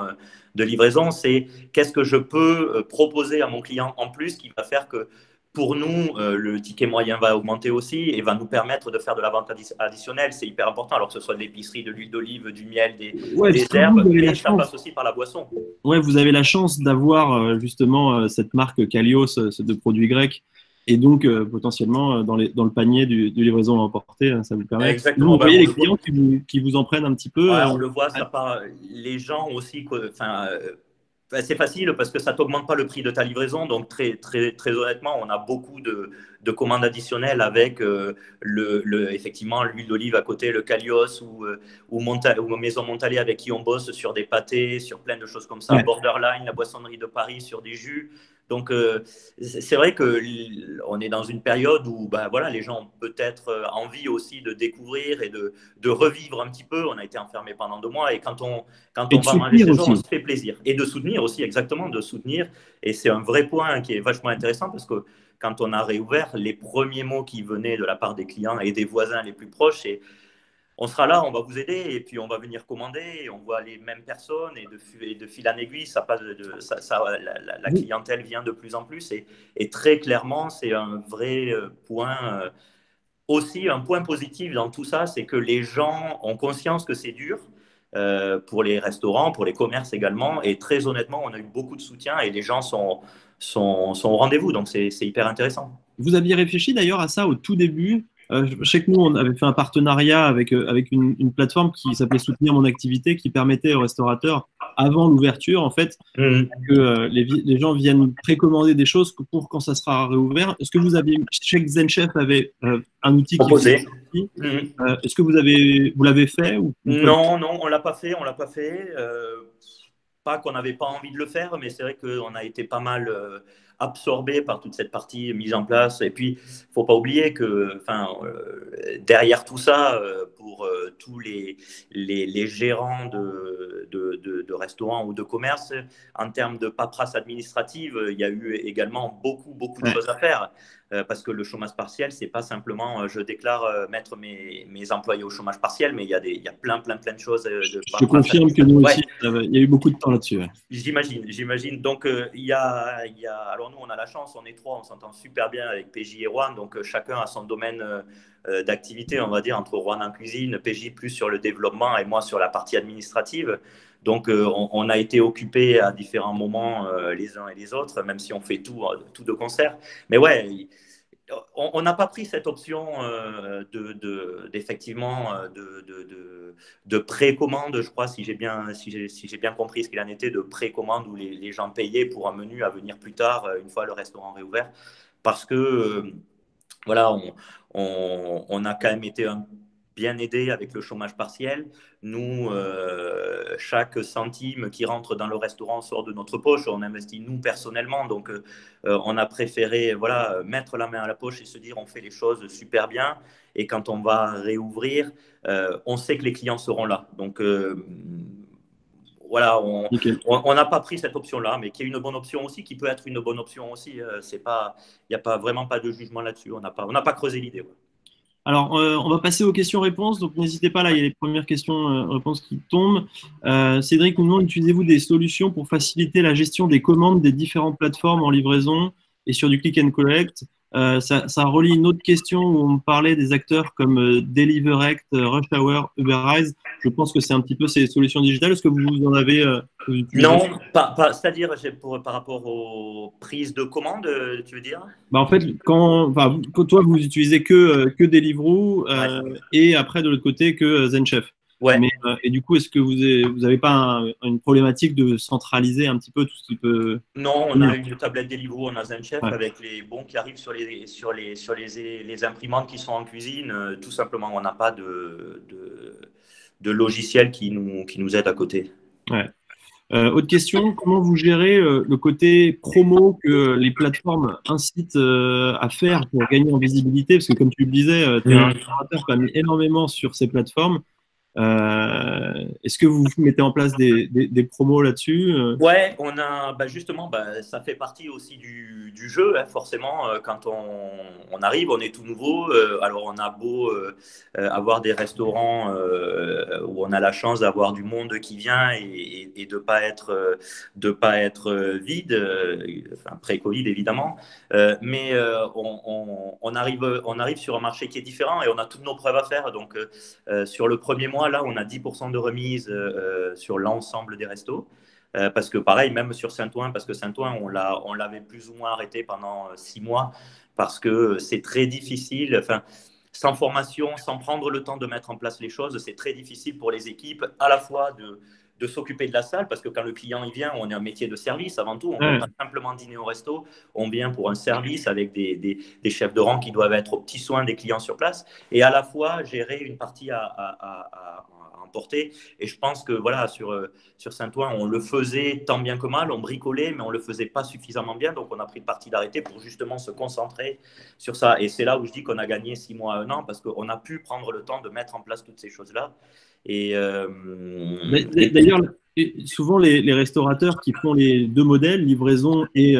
de livraison. C'est qu'est-ce que je peux proposer à mon client en plus qui va faire que pour nous, le ticket moyen va augmenter aussi et va nous permettre de faire de la vente additionnelle. C'est hyper important, alors que ce soit de l'épicerie, de l'huile d'olive, du miel, des herbes, mais ça passe aussi par la boisson. Ouais, vous avez la chance d'avoir justement cette marque Kalios de produits grecs. Et donc, potentiellement, dans le panier du livraison à emporter, ça vous permet. Exactement. Vous voyez les clients qui vous en prennent un petit peu. Ouais, on le voit, ça part. Les gens aussi, c'est facile parce que ça ne t'augmente pas le prix de ta livraison. Donc, très honnêtement, on a beaucoup de commandes additionnelles avec effectivement l'huile d'olive à côté, le Kalios ou Maison Montalais avec qui on bosse sur des pâtés, sur plein de choses comme ça. Ouais. Borderline, la boissonnerie de Paris sur des jus. Donc, c'est vrai qu'on est dans une période où voilà, les gens ont peut-être envie aussi de découvrir et de revivre un petit peu. On a été enfermés pendant 2 mois et quand on va manger ces jours, on se fait plaisir. Et de soutenir aussi, exactement, de soutenir. Et c'est un vrai point qui est vachement intéressant parce que quand on a réouvert, les premiers mots qui venaient de la part des clients et des voisins les plus proches, c'est on sera là, on va vous aider et puis on va venir commander. Et on voit les mêmes personnes et de fil en aiguille, la clientèle vient de plus en plus. Et très clairement, c'est un vrai point. Aussi, un point positif dans tout ça, c'est que les gens ont conscience que c'est dur pour les restaurants, pour les commerces également. Et très honnêtement, on a eu beaucoup de soutien et les gens sont au rendez-vous. Donc, c'est hyper intéressant. Vous aviez réfléchi d'ailleurs à ça au tout début. Je sais que nous, on avait fait un partenariat avec une plateforme qui s'appelait Soutenir mon activité, qui permettait aux restaurateurs, avant l'ouverture, en fait, que les gens viennent précommander des choses pour quand ça sera réouvert. Est-ce que vous aviez, je sais que ZenChef avait un outil proposé. Est-ce que vous l'avez fait ou Non, on l'a pas fait. Pas qu'on n'avait pas envie de le faire, mais c'est vrai qu'on a été pas mal absorbé par toute cette partie mise en place. Et puis, il ne faut pas oublier que derrière tout ça, pour tous les gérants de restaurants ou de commerces, en termes de paperasse administrative, il y a eu également beaucoup de choses à faire. Parce que le chômage partiel, c'est pas simplement je déclare mettre mes employés au chômage partiel, mais il y a plein de choses. Je confirme que nous aussi, il y a eu beaucoup de temps là-dessus. Ouais. J'imagine. Donc, alors nous, on a la chance, on est 3, on s'entend super bien avec PJ et Juan, donc chacun a son domaine d'activité, on va dire, entre Juan en cuisine, PJ plus sur le développement et moi sur la partie administrative. Donc, on a été occupés à différents moments les uns et les autres, même si on fait tout de concert. Mais ouais, on n'a pas pris cette option d'effectivement de précommande, je crois, si j'ai bien compris ce qu'il en était, de précommande où les gens payaient pour un menu à venir plus tard, une fois le restaurant réouvert. Parce que, voilà, on a quand même été bien aidé avec le chômage partiel. Nous, chaque centime qui rentre dans le restaurant sort de notre poche. On investit nous personnellement. Donc, on a préféré mettre la main à la poche et se dire on fait les choses super bien. Et quand on va réouvrir, on sait que les clients seront là. Donc, voilà, on n'a pas pris cette option-là, mais qui est une bonne option aussi, qui peut être une bonne option aussi. Il n'y a vraiment pas de jugement là-dessus. On n'a pas creusé l'idée. Ouais. Alors, on va passer aux questions-réponses. Donc, n'hésitez pas, là, il y a les premières questions-réponses qui tombent. Cédric nous demande, utilisez-vous des solutions pour faciliter la gestion des commandes des différentes plateformes en livraison et sur du click and collect? Ça relie une autre question où on parlait des acteurs comme Deliverect, Rush Hour, Uber Eats. Je pense que c'est un petit peu ces solutions digitales. Est-ce que vous en avez Non, c'est-à-dire par rapport aux prises de commandes, tu veux dire? En fait, quand toi, vous utilisez que Deliveroo et après, de l'autre côté, que ZenChef. Ouais. Mais, et du coup, est-ce que vous n'avez pas une problématique de centraliser un petit peu tout ce qui peut… Non, on a une tablette Deliveroo, on a ZenChef avec les bons qui arrivent sur les imprimantes qui sont en cuisine. Tout simplement, on n'a pas de logiciel qui nous aide à côté. Ouais. Autre question, comment vous gérez le côté promo que les plateformes incitent à faire pour gagner en visibilité? Parce que comme tu le disais, tu es un restaurateur qui a mis énormément sur ces plateformes. Est-ce que vous mettez en place des promos là-dessus? Ouais, on a justement, ça fait partie aussi du jeu, hein, forcément. Quand on arrive, on est tout nouveau. Alors, on a beau avoir des restaurants où on a la chance d'avoir du monde qui vient et de pas être vide, enfin, pré-Covid évidemment. Mais on arrive sur un marché qui est différent et on a toutes nos preuves à faire. Donc, sur le premier mois, là, on a 10% de remise sur l'ensemble des restos. Parce que pareil, même sur Saint-Ouen, parce que Saint-Ouen, on l'avait plus ou moins arrêté pendant 6 mois, parce que c'est très difficile, enfin, sans formation, sans prendre le temps de mettre en place les choses, c'est très difficile pour les équipes à la fois de s'occuper de la salle, parce que quand le client il vient, on est un métier de service avant tout, on ne vient pas simplement dîner au resto, on vient pour un service avec des chefs de rang qui doivent être aux petits soins des clients sur place, et à la fois gérer une partie à emporter. Et je pense que voilà, sur Saint-Ouen, on le faisait tant bien que mal, on bricolait, mais on ne le faisait pas suffisamment bien. Donc, on a pris le parti d'arrêter pour justement se concentrer sur ça. Et c'est là où je dis qu'on a gagné 6 mois à 1 an parce qu'on a pu prendre le temps de mettre en place toutes ces choses-là. D'ailleurs, souvent les restaurateurs qui font les deux modèles, livraison et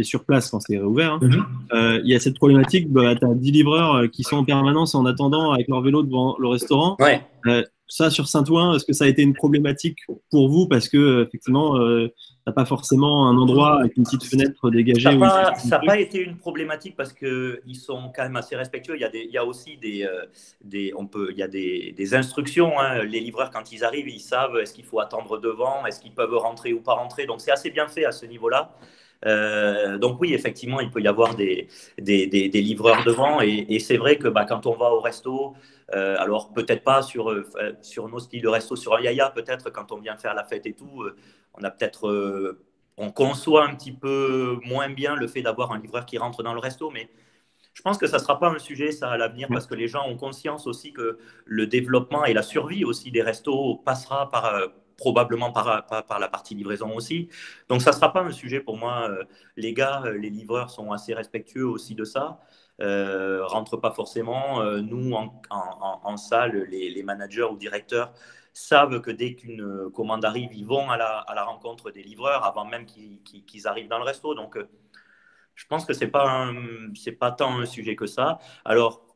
sur place quand c'est ouvert, il y a cette problématique, tu as 10 livreurs qui sont en permanence en attendant avec leur vélo devant le restaurant. Ouais. Ça, sur Saint-Ouen, est-ce que ça a été une problématique pour vous parce que effectivement, t'as pas forcément un endroit avec une petite fenêtre dégagée? Ça n'a pas été une problématique parce qu'ils sont quand même assez respectueux. Il y a aussi il y a des instructions. Hein. Les livreurs, quand ils arrivent, ils savent est-ce qu'il faut attendre devant, est-ce qu'ils peuvent rentrer ou pas rentrer. Donc, c'est assez bien fait à ce niveau-là. Donc oui, effectivement, il peut y avoir des livreurs devant et c'est vrai que quand on va au resto, alors peut-être pas sur nos styles de resto, sur un yaya, peut-être quand on vient faire la fête et tout, on a peut-être on conçoit un petit peu moins bien le fait d'avoir un livreur qui rentre dans le resto, mais je pense que ça ne sera pas un sujet, ça, à l'avenir, parce que les gens ont conscience aussi que le développement et la survie aussi des restos passera probablement par la partie livraison aussi. Donc, ça ne sera pas un sujet pour moi. Les gars, les livreurs sont assez respectueux aussi de ça. Rentrent pas forcément. Nous, en salle, les managers ou directeurs savent que dès qu'une commande arrive, ils vont à la rencontre des livreurs avant même qu'ils arrivent dans le resto. Donc, je pense que c'est pas tant un sujet que ça. Alors,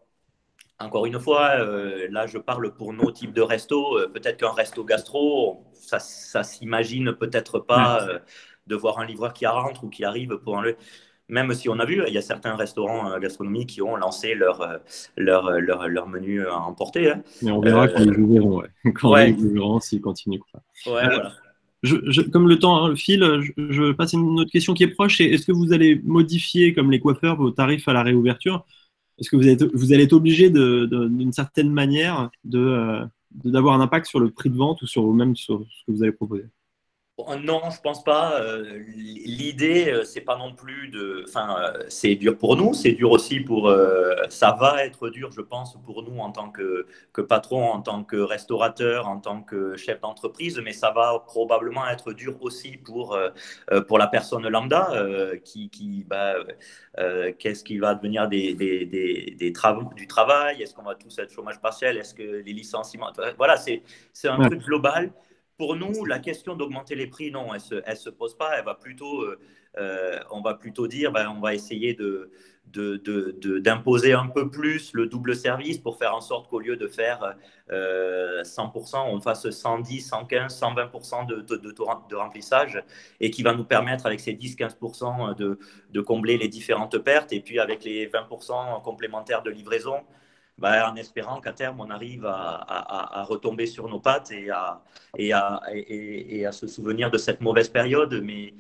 encore une fois, là, je parle pour nos types de restos. Peut-être qu'un resto gastro, ça s'imagine peut-être pas de voir un livreur qui rentre ou qui arrive pour un. Même si on a vu, il y a certains restaurants gastronomiques qui ont lancé leur menu à emporter. Hein. Mais on verra quand ils ouvriront, quand ils ouvriront, s'ils continuent. Voilà. Comme le temps file, je passe à une autre question qui est proche. Est-ce que vous allez modifier, comme les coiffeurs, vos tarifs à la réouverture? Est-ce que vous allez être obligé d'une certaine manière d'avoir un impact sur le prix de vente ou même sur ce que vous allez proposer? Non, je pense pas. L'idée, c'est pas non plus de. Enfin, c'est dur pour nous, c'est dur aussi pour. Ça va être dur, je pense, pour nous en tant que patron, en tant que restaurateur, en tant que chef d'entreprise, mais ça va probablement être dur aussi pour la personne lambda qu'est-ce qui va devenir du travail? Est-ce qu'on va tous être chômage partiel? Est-ce que les licenciements? Voilà, c'est un truc global. Pour nous, la question d'augmenter les prix, non, elle se pose pas. Elle va plutôt, on va plutôt dire, on va essayer d'imposer un peu plus le double service pour faire en sorte qu'au lieu de faire 100%, on fasse 110, 115, 120% de remplissage et qui va nous permettre avec ces 10-15% de combler les différentes pertes et puis avec les 20% complémentaires de livraison, en espérant qu'à terme, on arrive à retomber sur nos pattes et à se souvenir de cette mauvaise période. Mais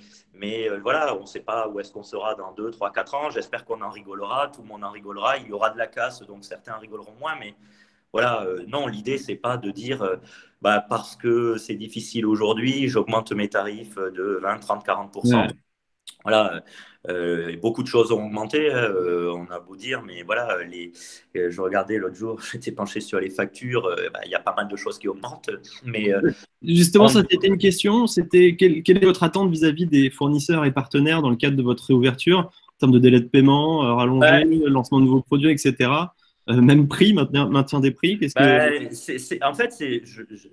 voilà, on ne sait pas où est-ce qu'on sera dans 2, 3, 4 ans. J'espère qu'on en rigolera, tout le monde en rigolera. Il y aura de la casse, donc certains rigoleront moins. Mais voilà, non, l'idée, ce n'est pas de dire parce que c'est difficile aujourd'hui, j'augmente mes tarifs de 20, 30, 40%. Ouais. Voilà, beaucoup de choses ont augmenté, on a beau dire, mais voilà, je regardais l'autre jour, j'étais penché sur les factures, il y a pas mal de choses qui augmentent. Mais, justement, ça c'était une question, c'était quelle est votre attente vis-à-vis des fournisseurs et partenaires dans le cadre de votre réouverture, en termes de délai de paiement, rallongé, lancement de nouveaux produits, etc. même prix, maintien des prix? Qu'est-ce que... Ben, en fait,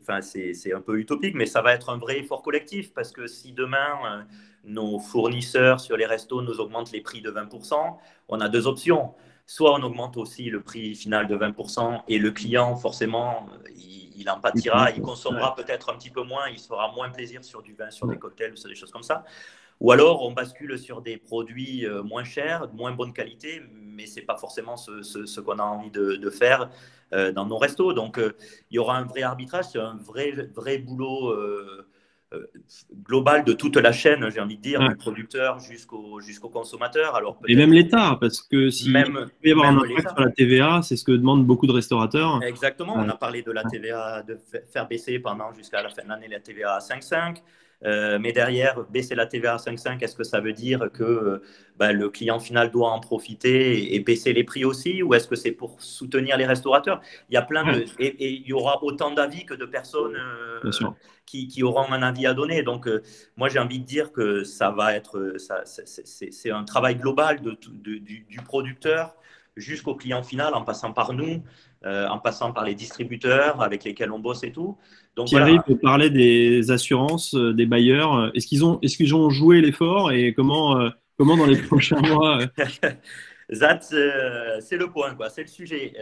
enfin, c'est un peu utopique, mais ça va être un vrai effort collectif parce que si demain, nos fournisseurs sur les restos nous augmentent les prix de 20%, on a deux options. Soit on augmente aussi le prix final de 20% et le client, forcément, il en pâtira, il Ouais, consommera peut-être un petit peu moins, il se fera moins plaisir sur du vin, sur des ouais. cocktails ou sur des choses comme ça. Ou alors, on bascule sur des produits moins chers, de moins bonne qualité, mais ce n'est pas forcément ce qu'on a envie de faire dans nos restos. Donc, il y aura un vrai arbitrage, c'est un vrai boulot global de toute la chaîne, j'ai envie de dire, Ouais. du producteur jusqu'au consommateur. Alors, Et même peut-être l'État, parce que s'il peut y avoir un même impact l'État. sur la TVA, c'est ce que demandent beaucoup de restaurateurs. Exactement, Euh, on a parlé de la TVA, de faire baisser pendant jusqu'à la fin de l'année la TVA à 5,5. Mais derrière, baisser la TVA à 5,5, est-ce que ça veut dire que ben, le client final doit en profiter et baisser les prix aussi? Ou est-ce que c'est pour soutenir les restaurateurs? Il y a plein ouais, de. Et il y aura autant d'avis que de personnes bien sûr. qui auront un avis à donner. Donc, moi, j'ai envie de dire que ça va être. C'est un travail global du producteur jusqu'au client final en passant par nous, en passant par les distributeurs avec lesquels on bosse et tout. Donc Thierry voilà. peut parler des assurances, des bailleurs. Est-ce qu'ils ont joué l'effort et comment dans les prochains mois Zat, c'est le point, quoi. C'est le sujet.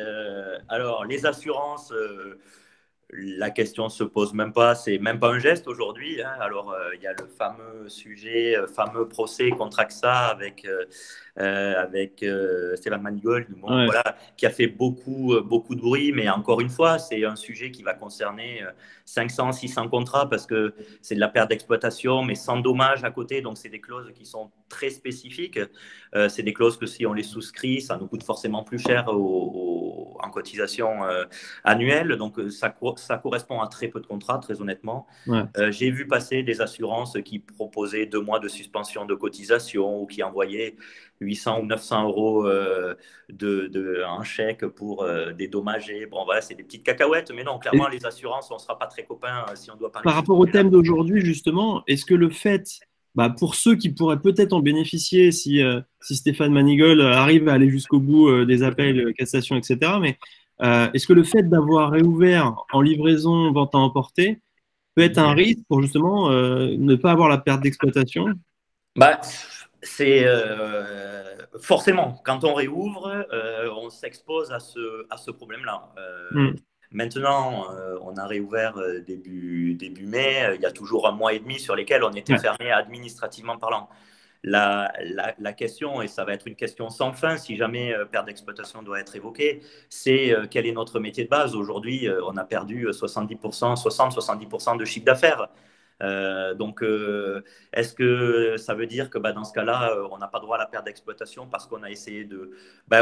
Alors, les assurances, la question se pose même pas. C'est même pas un geste aujourd'hui, hein. Alors, il y a le fameux sujet, fameux procès contre AXA avec Stéphane Manigold, bon, ouais. voilà, qui a fait beaucoup de bruit. Mais encore une fois, c'est un sujet qui va concerner 500, 600 contrats parce que c'est de la perte d'exploitation, mais sans dommage à côté. Donc, c'est des clauses qui sont très spécifiques. C'est des clauses que si on les souscrit, ça nous coûte forcément plus cher en cotisation annuelle. Donc, ça correspond à très peu de contrats, très honnêtement. Ouais. J'ai vu passer des assurances qui proposaient 2 mois de suspension de cotisation ou qui envoyaient 800 ou 900 euros un chèque pour dédommager. Bon, voilà, c'est des petites cacahuètes, mais non, clairement, Et les assurances, on ne sera pas très copains si on doit parler par de ce rapport au sujet-là. thème d'aujourd'hui, justement, est-ce que le fait, bah, pour ceux qui pourraient peut-être en bénéficier si Stéphane Manigold arrive à aller jusqu'au bout des appels, cassation, etc., mais est-ce que le fait d'avoir réouvert en livraison, vente à emporter, peut être un risque pour justement ne pas avoir la perte d'exploitation? Bah, c'est forcément, quand on réouvre, on s'expose à ce problème-là. Hmm. Maintenant, on a réouvert début mai. Il y a toujours un mois et demi sur lesquels on était Ouais. fermé administrativement parlant. La question, et ça va être une question sans fin si jamais perte d'exploitation doit être évoquée, c'est quel est notre métier de base. Aujourd'hui, on a perdu 70%, 60-70% de chiffre d'affaires. Donc, est-ce que ça veut dire que bah, dans ce cas-là, on n'a pas droit à la perte d'exploitation parce qu'on a essayé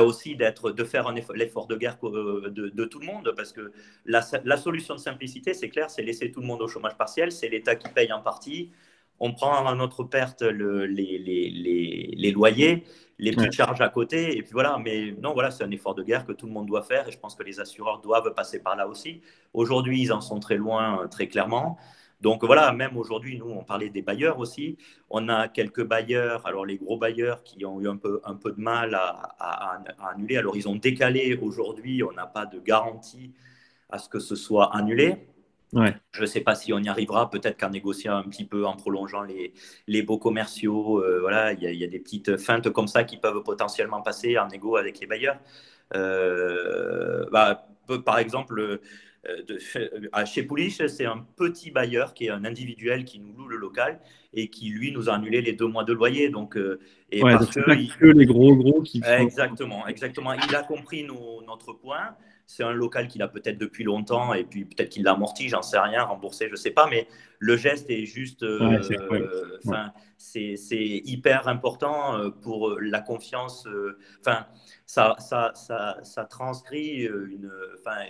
aussi de faire l'effort de guerre de tout le monde? Parce que la solution de simplicité, c'est clair, c'est laisser tout le monde au chômage partiel, c'est l'État qui paye en partie. On prend à notre perte les loyers, les Ouais. petites charges à côté, et puis voilà. Mais non, voilà, c'est un effort de guerre que tout le monde doit faire, et je pense que les assureurs doivent passer par là aussi. Aujourd'hui, ils en sont très loin, très clairement. Donc voilà, même aujourd'hui, nous, on parlait des bailleurs aussi. On a quelques bailleurs, alors les gros bailleurs qui ont eu un peu de mal à annuler. Alors ils ont décalé aujourd'hui, on n'a pas de garantie à ce que ce soit annulé. Ouais. Je ne sais pas si on y arrivera, peut-être qu'en négociant un petit peu, en prolongeant les baux commerciaux. Voilà, il y a des petites feintes comme ça qui peuvent potentiellement passer en négo avec les bailleurs. Par exemple, chez Poulich, c'est un petit bailleur qui est un individuel qui nous loue le local et qui, lui, nous a annulé les 2 mois de loyer. Donc, et Ouais, parce donc c'est que pas que les gros qui font. exactement, exactement. Il a compris notre point. C'est un local qu'il a peut-être depuis longtemps et puis peut-être qu'il l'a amorti, j'en sais rien, remboursé, je ne sais pas. Mais le geste est juste, Ouais, ouais. Ouais. c'est hyper important pour la confiance. Enfin, ça transcrit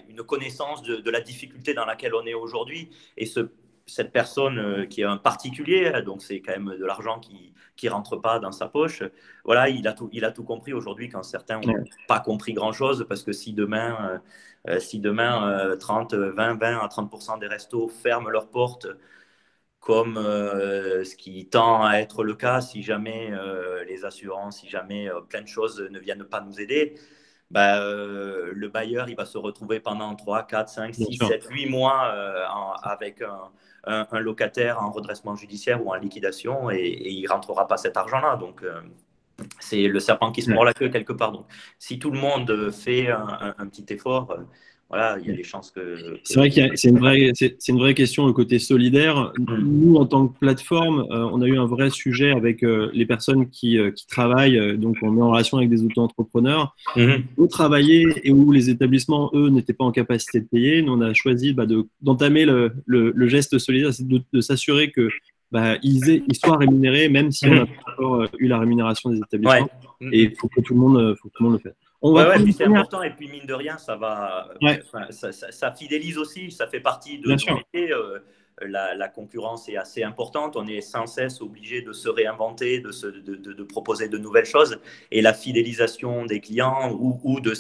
une connaissance de la difficulté dans laquelle on est aujourd'hui. Et cette personne qui est un particulier, donc c'est quand même de l'argent qui rentre pas dans sa poche. Voilà, il a tout compris aujourd'hui quand certains n'ont Ouais. pas compris grand-chose parce que si demain 30, 20 à 30% des restos ferment leurs portes, comme ce qui tend à être le cas si jamais les assurances, si jamais plein de choses ne viennent pas nous aider, le bailleur il va se retrouver pendant 3, 4, 5, Bien 6, sûr. 7, 8 mois avec un locataire en redressement judiciaire ou en liquidation et il ne rentrera pas cet argent-là. Donc, c'est le serpent qui se Ouais. mord la queue quelque part. Donc, si tout le monde fait un petit effort, voilà, il y a des chances C'est vrai c'est c'est une vraie question, le côté solidaire. Mm. Nous, en tant que plateforme, on a eu un vrai sujet avec les personnes qui travaillent. Donc, on est en relation avec des auto-entrepreneurs Mhm. où travailler et où les établissements, eux, n'étaient pas en capacité de payer. Nous, on a choisi d'entamer le geste solidaire, c'est de s'assurer que ils soient rémunérés, même si on n'a Mhm. pas encore eu la rémunération des Ouais. établissements. Et Mhm. il faut que tout le monde le fasse. On va Ouais, ouais, prendre puis une c'est dernière. important. Et puis, mine de rien, ça va, Ouais, enfin, ça fidélise aussi. Ça fait partie de bien nos sûr. métiers. La concurrence est assez importante. On est sans cesse obligé de se réinventer, de proposer de nouvelles choses. Et la fidélisation des clients ou de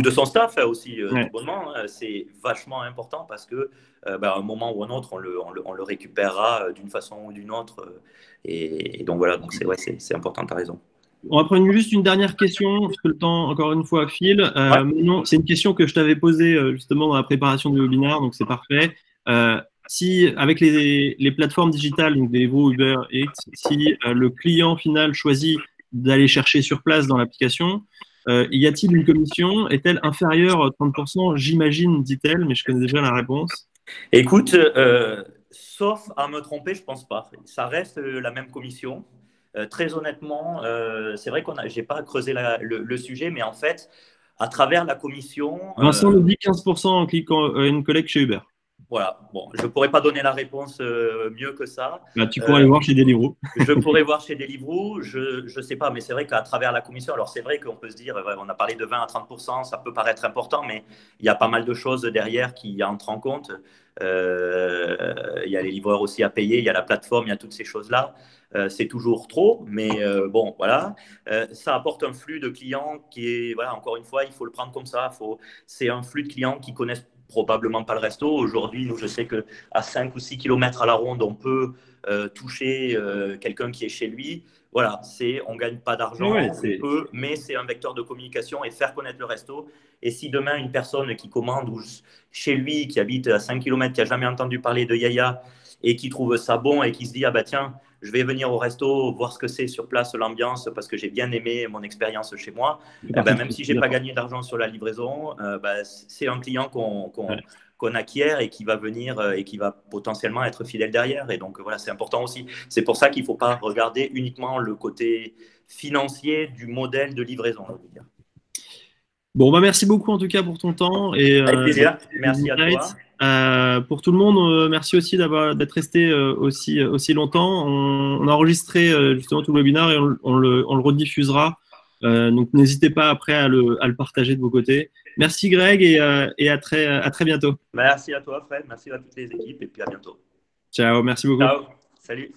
son staff aussi, tout Ouais. bonnement, c'est vachement important parce que, à un moment ou un autre, on le récupérera d'une façon ou d'une autre. Et donc voilà, donc c'est ouais, c'est important, tu as raison. On va prendre juste une dernière question, parce que le temps, encore une fois, file. Ouais. Non, c'est une question que je t'avais posée justement dans la préparation du webinaire, donc c'est parfait. Si, avec les plateformes digitales, donc Deliveroo, Uber Eats, si le client final choisit d'aller chercher sur place dans l'application, y a-t-il une commission? Est-elle inférieure à 30%? J'imagine, dit-elle, mais je connais déjà la réponse. Écoute, sauf à me tromper, je pense pas. Ça reste la même commission. Très honnêtement, c'est vrai j'ai pas creusé le sujet, mais en fait, à travers la commission, Vincent nous dit 15% en cliquant une collègue chez Uber. voilà. Bon, je pourrais pas donner la réponse mieux que ça. Bah, tu pourras aller Euh, voir chez Deliveroo. Je pourrais voir chez Deliveroo, je ne sais pas, mais c'est vrai qu'à travers la commission, alors c'est vrai qu'on peut se dire, ouais, on a parlé de 20 à 30%, ça peut paraître important, mais il y a pas mal de choses derrière qui entrent en compte. Il y a les livreurs aussi à payer, il y a la plateforme, il y a toutes ces choses-là. C'est toujours trop, mais bon, voilà. Ça apporte un flux de clients qui est, voilà, encore une fois, il faut le prendre comme ça. C'est un flux de clients qui connaissent probablement pas le resto. Aujourd'hui, nous, je sais qu'à 5 ou 6 kilomètres à la ronde, on peut toucher quelqu'un qui est chez lui. Voilà, on ne gagne pas Ouais, ouais, d'argent, on peut, mais c'est un vecteur de communication et faire connaître le resto. Et si demain, une personne qui commande chez lui, qui habite à 5 km, qui n'a jamais entendu parler de Yaya et qui trouve ça bon et qui se dit, ah bah tiens, je vais venir au resto, voir ce que c'est sur place, l'ambiance, parce que j'ai bien aimé mon expérience chez moi, c'est eh ben, parti de même si je n'ai pas d'accord. gagné d'argent sur la livraison, c'est un client Ouais. qu'on acquiert et qui va venir et qui va potentiellement être fidèle derrière. Et donc, voilà, c'est important aussi. C'est pour ça qu'il ne faut pas regarder uniquement le côté financier du modèle de livraison, je veux dire. Bon, bah merci beaucoup en tout cas pour ton temps et Avec plaisir. tes Merci à insights. toi. Pour tout le monde, merci aussi d'être resté aussi longtemps. On a enregistré justement tout le webinaire et on le rediffusera. Donc n'hésitez pas après à le partager de vos côtés. Merci Greg et à très bientôt. Merci à toi, Fred. Merci à toutes les équipes et puis à bientôt. Ciao, merci beaucoup. Ciao. Salut.